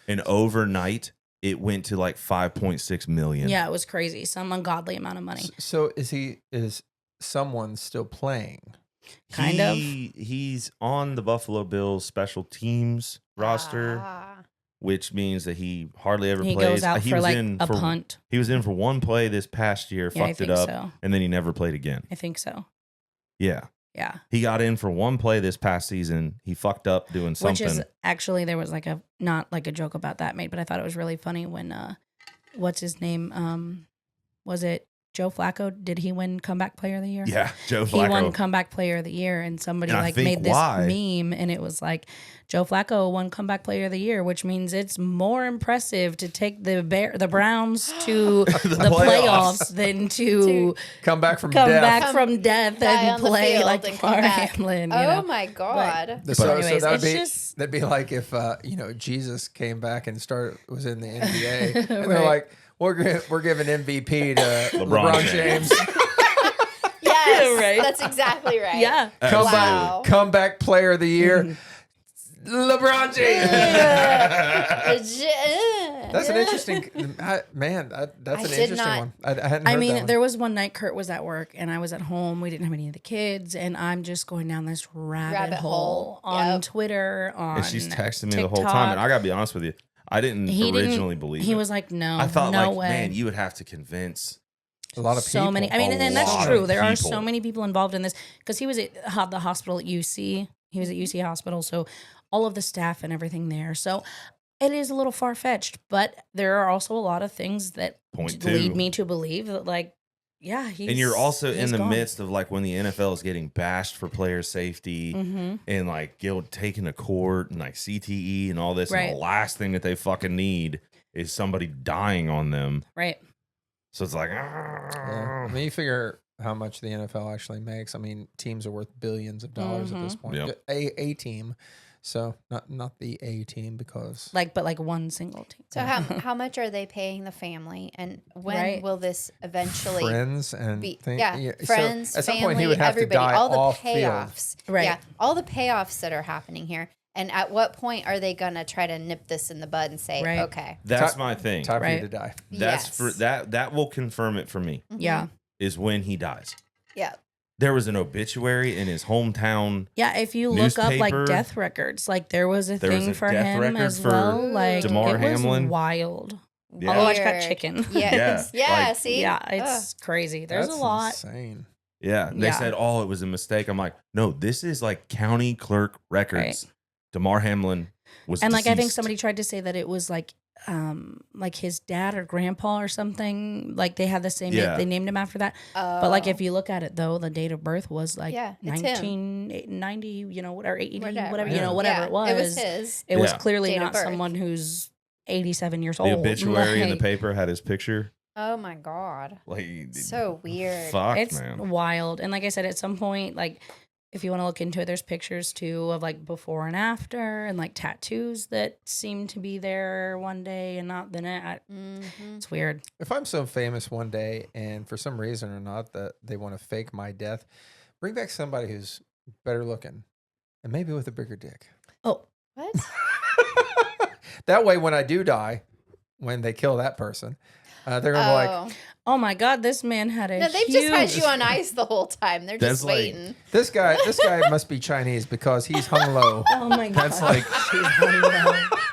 and overnight it went to like 5.6 million. Yeah, it was crazy. Some ungodly amount of money. So is someone still playing? Kind of. He's on the Buffalo Bills special teams roster, which means that he hardly ever He plays. goes out for was like in a for, punt. He was in for one play this past year, Yeah, I fucked it think up, so. and then he never played again. I think so. Yeah. Yeah. He got in for one play this past season. He fucked up doing something. Which is actually, there was like a, not like a joke about that made, but I thought it was really funny when, what's his name? Was it Joe Flacco? Did he win Comeback Player of the Year? Yeah, Joe He Flacco. won Comeback Player of the Year, and somebody And I like think made this why- meme, and it was like Joe Flacco won Comeback Player of the Year, which means it's more impressive to take the Browns to the playoffs than to Come back from come death. back from death Die and on the play field like and come Mark back. Hamlin. You Oh know? my God. So anyways, that'd it's be just- that'd be like if Jesus came back and was in the NBA, and they're Right. like, we're giving MVP to LeBron LeBron James. Yes, Right. that's exactly right. Yeah. Wow. Comeback Player of the Year, LeBron James. That's an interesting man. That's I an did interesting not- one. I hadn't heard I mean, that one. there was one night Kurt was at work and I was at home. We didn't have any of the kids, and I'm just going down this rabbit hole on Yep. Twitter. On And she's texting me the whole TikTok. time. And I got to be honest with you. I didn't originally believe He it. was like, no, I thought, no like, way. man, you would have to convince. a lot of people. So many. I mean, and that's lot true. of There are people. so many people involved in this because he was at the hospital at UC. He was at UC Hospital, so all of the staff and everything there. So it is a little far fetched, but there are also a lot of things that Point lead two. me to believe that, like, yeah, he's. And you're also in he's the gone. midst of like when the NFL is getting bashed for player safety Mhm. and like taken to court and like CTE and all this. Right. And the last thing that they fucking need is somebody dying on them. Right. So it's like, Yeah. I mean, you figure how much the NFL actually makes. I mean, teams are worth billions of dollars at this point. Yep. A team, so not the A team because But like one single team. So how much are they paying the family, and when Right. will this eventually friends and be? thing- Yeah, so friends, at some family, point he would have everybody, to die all the off payoffs, Right. Yeah, all the payoffs that are happening here. And at what point are they gonna try to nip this in the bud and say, Right. okay, that's Ti- my thing. Time for you Right. to die. That's yes. for that will confirm it for me Yeah. is when he dies. Yeah, There was an obituary in his hometown. Yeah, if you look up like Newspaper. death records, like there was a There was thing a for death him record as for well. Like Damar it Hamlin. was wild. Yeah. Oh, I just got Weird. chicken. Yes. Yeah, Yeah, like- see, Yeah, it's crazy. There's That's a lot. Insane. Yeah. They Yeah. said, oh, it was a mistake. I'm like, no, this is like county clerk records. Damar Hamlin was And like I think deceased. somebody tried to say that it was like his dad or grandpa or something. Like they had the same Yeah. they named him after that. But like if you look at it though, the date of birth was like Yeah, it's him. 1990, you know, or 80, whatever, Yeah. you know, whatever Yeah, it was. it was his. It was Yeah. clearly Date of not birth. someone who's 87 years the old. obituary in the Like, paper had his picture. Oh my God, Like, so weird. fuck, It's man. wild. And like I said, at some point, like if you want to look into it, there's pictures too of like before and after and like tattoos that seem to be there one day and not the next. Mhm. It's weird. If I'm so famous one day and for some reason or not that they want to fake my death, bring back somebody who's better looking and maybe with a bigger dick. Oh, What? That way, when I do die, when they kill that person, they're gonna be like, Oh. oh my God, this man had a No, they've huge... just had you on ice the whole time. They're That's just like- waiting. this guy must be Chinese because he's hung low. Oh my God. That's like, She's funny.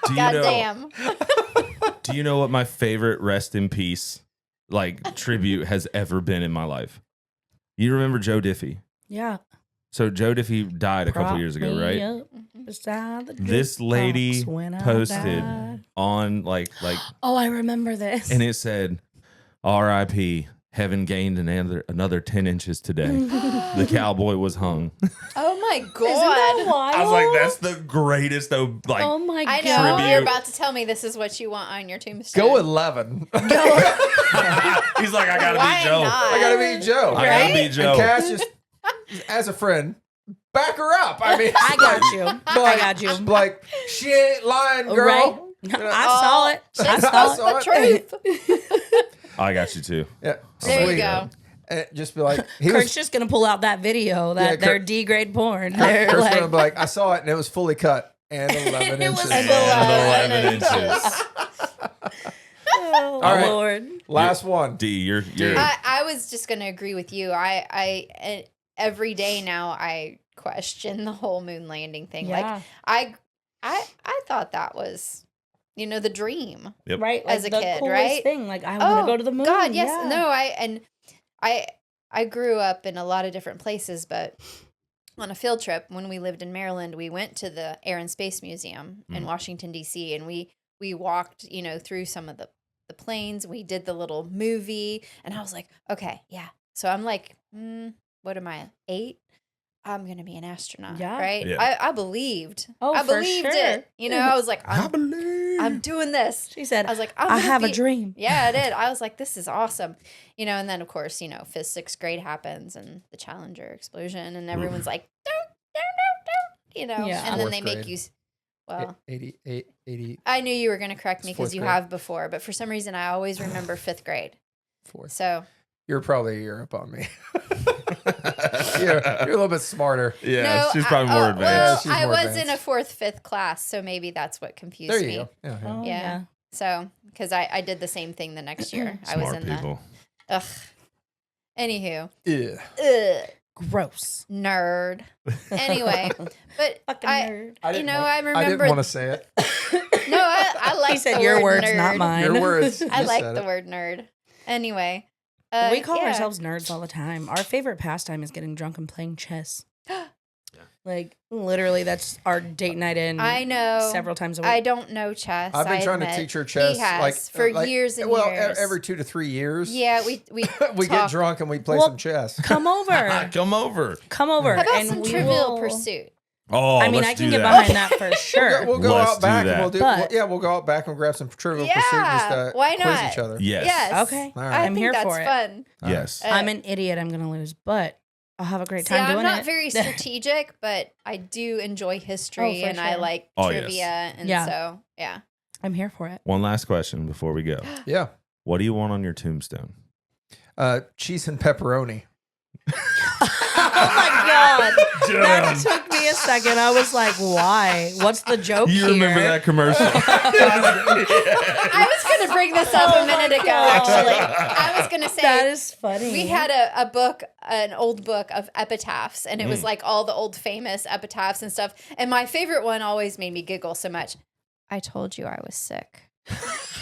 do you God know? damn. Do you know what my favorite rest in peace like tribute has ever been in my life? You remember Joe Diffie? Yeah. So Joe Diffie died a couple Prop years ago, me right? up beside the This lady jukebox when I posted died. on like, Oh, I remember this. and it said, "R.I.P. Heaven gained another 10 inches today. The cowboy was hung." Oh my God. Isn't that wild? I was like, that's the greatest, though. Like, oh my I god. know. Tribute. You're about to tell me this is what you want on your tombstone. Go 11. he's like, I gotta Why beat Joe. not? I gotta beat Joe. I gotta beat Joe. And Cass just, as a friend, back her up. I mean, I got you. I got you. Like, she ain't lying, girl. Right? I saw it. I saw it. The truth. I got you too. Yeah. There you Sweet. go. And just be like, he Kurt's was, just gonna pull out that video that Yeah, they're Kurt- D-grade porn. They're Kurt's like, gonna be like, I saw it and it was fully cut and 11 It was inches. And And 11 inches. oh All right. Lord. Last one. D, you're I was just going to agree with you. I every day now I question the whole moon landing thing. Yeah. Like I thought that was, the dream. Yep. Right? As Like a the kid, coolest right? thing. Like I want to go to the moon. God, yes. Yeah. No, I grew up in a lot of different places, but on a field trip when we lived in Maryland, we went to the Air and Space Museum in Washington D.C. and we walked, through some of the planes. We did the little movie, and I was like, okay, yeah. So I'm like, what am I, 8? I'm gonna be an astronaut, Yeah. right? Yeah. I believed. Oh, I for believed sure. it. I was like, I believe. I'm doing this. She said, I was like, I gonna have a be- dream. Yeah, I did. I was like, this is awesome. And then of course, 5th, 6th grade happens and the Challenger explosion and everyone's like, don't, Yeah. and then Fourth they make grade. you, well, 80. I knew you were going to correct me It's because you 4th grade. have before, but for some reason I always remember 5th grade. Fourth. So You're probably a year up on me. you're a little bit smarter. Yeah, no, she's probably more advanced. Well, She's I more was in a advanced. 4th, 5th class, so maybe that's what confused There you me. go. Yeah, yeah. Oh, Yeah. So, because I did the same thing the next year. I was Smart in people. the, ugh. Anywho, Yeah. ugh. Gross. Nerd. Anyway, but Fucking nerd. I remember. I didn't want to say it. No, I like. He said the your word words, nerd. not mine. Your words. I You like said the it. word nerd. Anyway, We call yeah. ourselves nerds all the time. Our favorite pastime is getting drunk and playing chess. Like literally, that's our date night in. I know. Several times a week. I don't know chess. I've been I trying admit. to teach her chess He has, for years and well, years. every 2 to 3 years. Yeah, we we talk. get drunk and we play Well, some chess. Come over. Come over. Come over. How about and some we Trivial will- Pursuit? Oh, I mean, let's I can do get that. behind that for sure. We'll go Let's out do back that. and we'll do. But- We'll go out back and grab some Trivial Yeah, Pursuit. Just why quiz not? each other. Yes. Yes. Okay. All right. I I'm think here that's for it. fun. Yes. Uh, I'm an idiot. I'm gonna lose, but I'll have a great See, time I'm doing not it. very strategic, but I do enjoy history Oh, for and I sure. like Oh, yes. trivia, and Yeah. so yeah. I'm here for it. One last question before we go. Yeah. What do you want on your tombstone? Cheese and pepperoni. Oh my god, that took me a second. I was like, "Why? What's the joke You here?" remember that commercial? I was going to bring this up Oh a minute my ago. God. Actually, I was going to say That is funny. we had a book, an old book of epitaphs, and it was like all the old famous epitaphs and stuff. And my favorite one always made me giggle so much. I told you I was sick.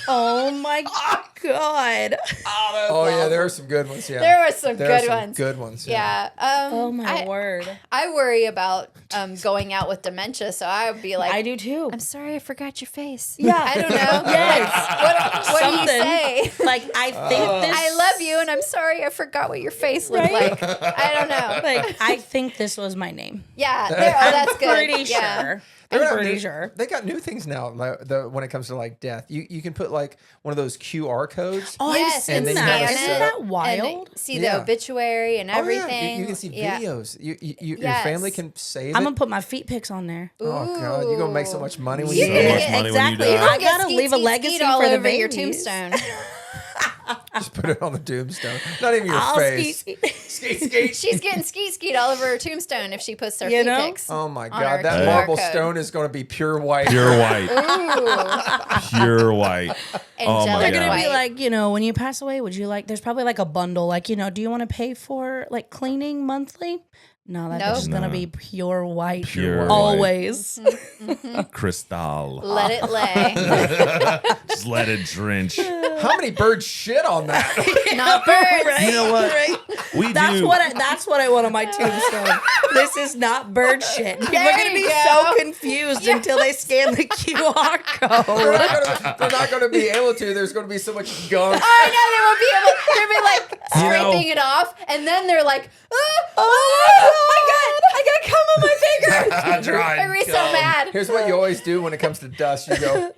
Oh my god. Oh yeah, there are some good ones. Yeah, There were some There are good some ones. Good ones. Yeah. Oh my word. I worry about going out with dementia, so I would be like, I do too. I'm sorry, I forgot your face. Yeah. I don't know. Yes. What do you Something. say? Like I think this. I love you, and I'm sorry I forgot what your face looked Right? like. I don't know. Like I think this was my name. Yeah, that's I'm good. pretty Yeah. sure. They're I'm not pretty new- sure. They got new things now. Like when it comes to like death, you can put like one of those QR codes. Oh, Yes, I've seen and then you that. have to Isn't set that up- wild? And see Yeah. the obituary and Oh, yeah. everything. You can see Yeah. videos. Your Yes. family can save I'm it. gonna put my feet pics on there. Oh god, you're gonna make so Ooh. much money when You're you So gonna much get- money when you exactly. die. You're gonna I get gotta skeet, leave a skeet, legacy skeet all for the over your babies. tombstone. just put it on the tombstone. Not even your I'll face. skeet. Skeet, skeet. She's getting skeet all over her tombstone if she puts her You feet know? pics. Oh my on god, our that QR marble code. stone is going to be pure white. Pure white. Ooh. Pure white. Oh my Angelic They're gonna God. be white. like, when you pass away, would you like? There's probably like a bundle, like, do you want to pay for like cleaning monthly? No, that's Nope. just gonna No. be pure white, Pure white. always. Crystal. Let it lay. Just let it drench. How many birds shit on that? Not birds. Right? You know what? Right? We That's do. that's what I want on my tombstone. This is not bird shit. People There are gonna you be go. so confused until they scan the QR code. They're not going to be able to. There's going to be so much gunk. I know they won't be able. They'll be like You know- scraping it off, and then they're like, "Oh my god, I got cum on my Are we so mad? Here's what you always do when it comes to dust. You go.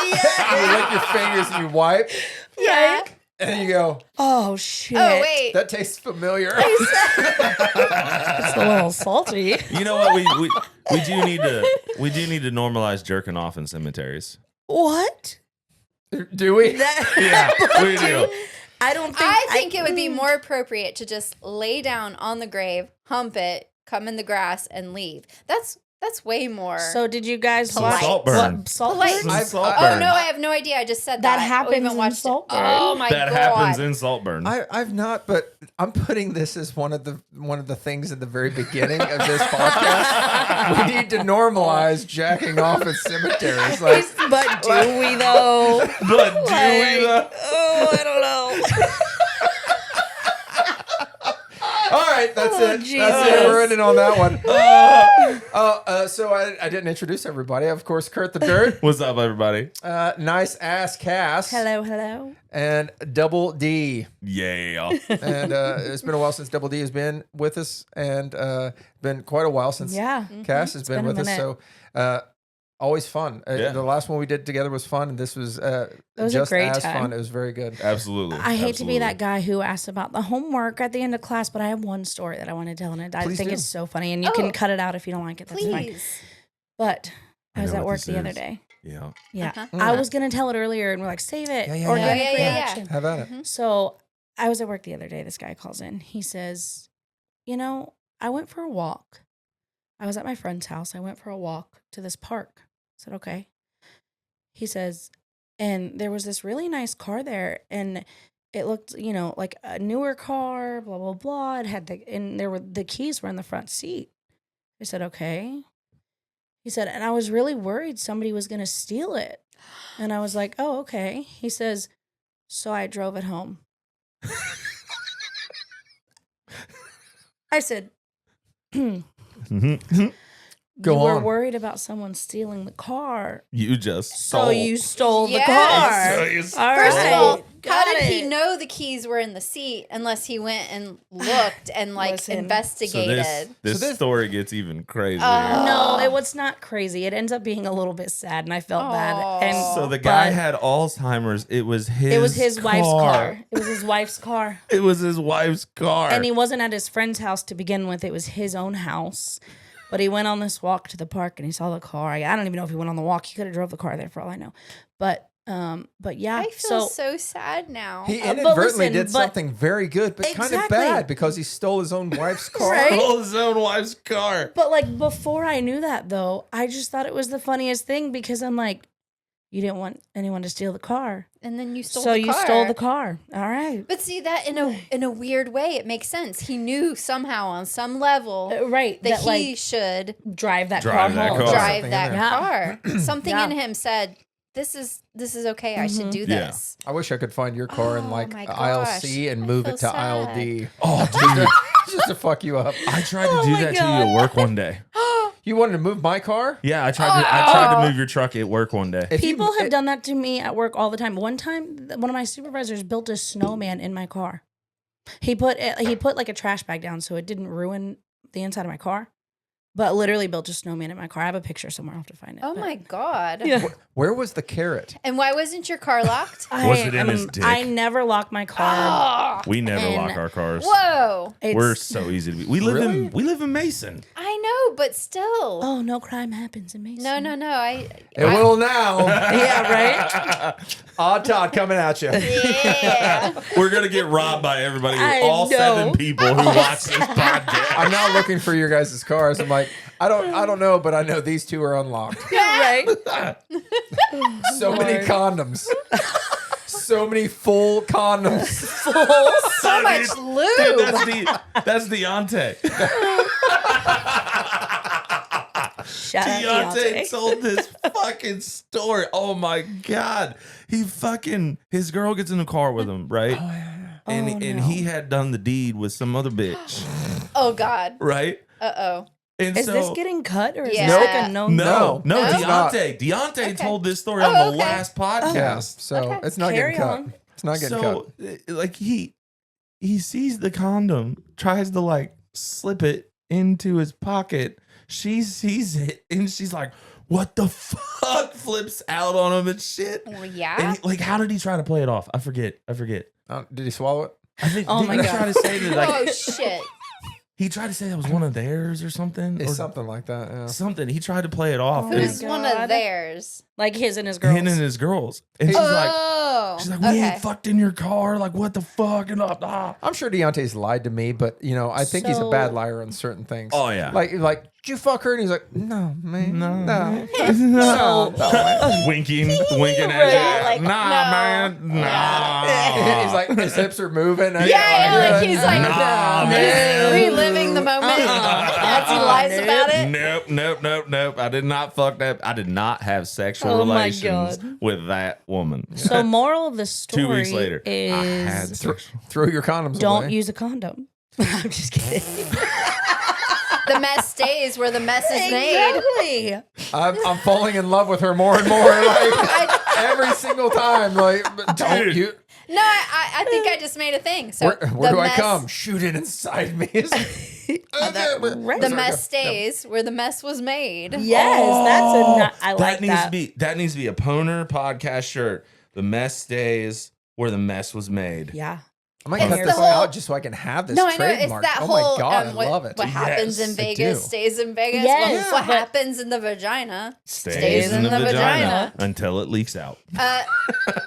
You lick your fingers and you wipe, Yeah. and then you go. Oh shit. Oh wait. That tastes familiar. It's a little salty. You know what? We do need to normalize jerking off in cemeteries. What? Do we? Yeah, we do. I don't think. I think it would be more appropriate to just lay down on the grave, hump it, come in the grass, and leave. That's way more. So did you guys Some watch Saltburn. what Saltburn? Polite. Some I've- Saltburn. Oh no, I have no idea. I just said That that. happens We haven't in watched it. Saltburn. Oh my That god. happens in Saltburn. I've not, but I'm putting this as one of the things at the very beginning of this podcast. We need to normalize jacking off in cemeteries. Like, But do we though? But do we though? Oh, I don't know. all right, that's it. Jesus. That's it. We're ending on that one. So I didn't introduce everybody. Of course, Kurt the Dirt, What's up, everybody? Nice Ass Cass, Hello. and Double D. Yeah. And it's been a while since Double D has been with us, and been quite a while since Yeah. Cass has been been a with us. minute. So always fun. Yeah. The last one we did together was fun, and this was was a just great as time. fun. It was very good. Absolutely. I hate to be that Absolutely. guy who asks about the homework at the end of class, but I have one story that I want to tell, and I Please think do. it's so funny. And you Oh. can cut it out if you don't like it. That's fine. Please. But I I was know at what work this the other is. day. Yeah. Yeah, Uh-huh. I was gonna tell it earlier, and we're like, save it. Yeah. Organic Yeah, yeah, yeah. reaction. How about it? So I was at work the other day. This guy calls in. He says, I went for a walk. I was at my friend's house. I went for a walk to this park. I said, okay. He says, and there was this really nice car there, and it looked, like a newer car, blah, blah, blah. It had the keys were in the front seat. I said, okay. He said, and I was really worried somebody was going to steal it. And I was like, oh, okay. He says, so I drove it home. I said, Go you were on. worried about someone stealing the car. You just So stole. you stole the Yes. car. So you All First right. of all, how Got did he it. know the keys were in the seat unless he went and looked and Listen. So investigated? this So this- story gets even crazier. No, it was not crazy. It ends up being a little bit sad, and I felt Aw. bad. And So the guy but had Alzheimer's. It was his. it was his wife's car. It was his wife's car. It was his wife's car. And he wasn't at his friend's house to begin with. It was his own house. But he went on this walk to the park and he saw the car. I don't even know if he went on the walk. He could have drove the car there for all I know. But yeah. I feel so sad now. He but inadvertently listen, did but- something very good, but kind of Exactly. bad because he stole his own wife's car. Right? Stole his own wife's car. But like before I knew that though, I just thought it was the funniest thing because I'm like, you didn't want anyone to steal the car. And then you stole So the you car. stole the car. All right. But see that in a weird way, it makes sense. He knew somehow on some level Right. that That he like should drive that Drive car that home. car. drive Something that in there. car. Something Yeah. in him said, "This is okay. I should do Yeah. this." I wish I could find your car in Oh like my aisle gosh. C and I move feel it to aisle sad. D. Oh, dude. Just to fuck you up. I tried to Oh do my that to God. you at work one day. You wanted to move my car? Yeah, I tried to move your truck at work one day. If you- People have done that to me at work all the time. One time, one of my supervisors built a snowman in my car. He put like a trash bag down so it didn't ruin the inside of my car, but literally built a snowman in my car. I have a picture somewhere. I'll have to find it. Oh but- my god. Yeah. Where was the carrot? And why wasn't your car locked? Was it in his dick? I never lock my car. We never And- lock our cars. Whoa. We're so easy to be. We live Really? in Mason. I know, but still. Oh, no crime happens in Mason. No. It will now. Yeah, right. Odd Todd coming at you. Yeah. We're gonna get robbed by everybody. I All know. 7 people who watch this podcast. I'm not looking for your guys' cars. I'm like, I don't know, but I know these two are unlocked. right. So many condoms. So many full condoms. So much Dude, lube. that's Deontay. Shout out Deontay Deontay. told this fucking story. Oh my god. His girl gets in the car with him, right? And Oh, and no. he had done the deed with some other bitch, Oh God. right? Uh-oh. And Is so this getting cut or is Yeah. this like a no? no, No? Deontay. Deontay told this story Oh, on the okay. last podcast. Yeah. So Okay. it's not Carry getting cut. on. It's not getting cut. Like he sees the condom, tries to like slip it into his pocket. She sees it and she's like, what the fuck? Flips out on him and shit. Well, yeah. And like, how did he try to play it off? I forget. Did he swallow it? I think Oh did my he God. try to say that like Oh shit. he tried to say that was one of theirs or something. It's Or something like that. Yeah. something. He tried to play it off. Oh and my Who's one God. of theirs? Like his and his girls. him and his girls. And she's like, we ain't fucked in your car. Like, what the fuck? And I'm sure Deontay's lied to me, but I think he's a So- bad liar on certain things. Oh, yeah. Like, did you fuck her? And he's like, no, man, no. So- winking Right, at you. like, Nah, no. man. Nah. He's like, his hips are moving. Yeah, like he's like Nah, he's man. reliving the moment as he lies about it. Nope. I did not fuck that. I did not have sexual Oh my relations God. with that woman. So moral of the story 2 weeks later, I had is sexual. Throw your condoms don't away. use a condom. I'm just kidding. The mess stays where the mess is made. Exactly. I'm falling in love with her more and more. Like every single time. Like, but don't Dude. you? No, I think I just made a thing. So Where do I mess- come? Shoot it inside me. Right. The mess stays where the mess was made. Yes, I like that needs that. to be a PONR podcast shirt. The mess stays where the mess was made. Yeah. I might It's cut the this whole- out just so I can have this No, I know trademark. it's that oh whole my God, I what, love it. what happens Yes, in I Vegas do. stays in Vegas. Yes, what but- happens in the vagina Stays in the vagina until it leaks out. and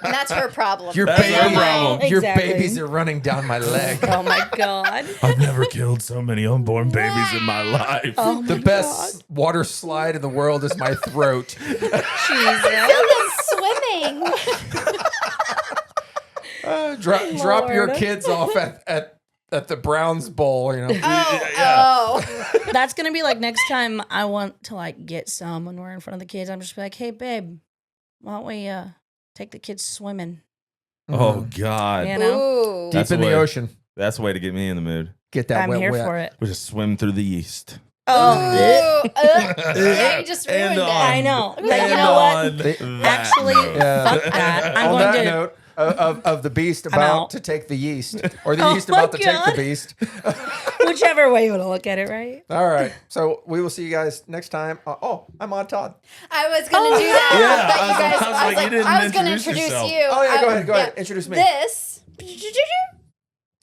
that's her problem. Your, That's baby, her problem. your Exactly. babies are running down my leg. Oh my God. I've never killed so many unborn babies in my life. Oh The my best water slide in the world is my throat. God. Jesus. Swimming. Drop your Lord. kids off at the Browns Bowl, you know. Oh. That's gonna be like next time I want to like get some when we're in front of the kids. I'm just like, hey babe, why don't we take the kids swimming? Oh God. You know? Ooh. Deep That's in the what- ocean. That's the way to get me in the mood. Get that I'm wet, here wet. for it. We just swim through the yeast. Oh, Yeah, you just ruined it. I know. But you And know what? on that Actually, note. fuck that. I'm On going that to. note of the beast I'm about out. to take the yeast, or the Oh yeast my about to take God. the beast. Whichever way you want to look at it, right? All right, so we will see you guys next time. I'm on Todd. I was gonna do that. Yeah, but you guys, I was like, you didn't I was gonna introduce introduce yourself. you. Oh yeah, go I- ahead, yeah. introduce me. This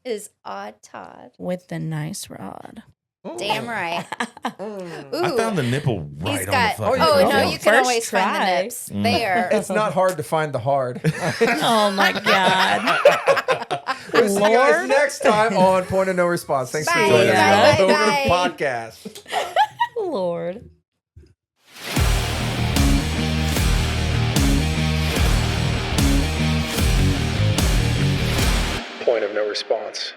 is Odd Todd. With the nice rod. Damn right. Mm. Ooh. I found the nipple He's right on got. the fucking Oh, Oh, you no, found you it. can First always find the try. nips. They are. It's not hard to find the hard. Oh my God. We'll see you guys Lord. next time on Point of No Response. Thanks Bye, for joining us bye, on bye, the bye. podcast. Lord. Point of No Response.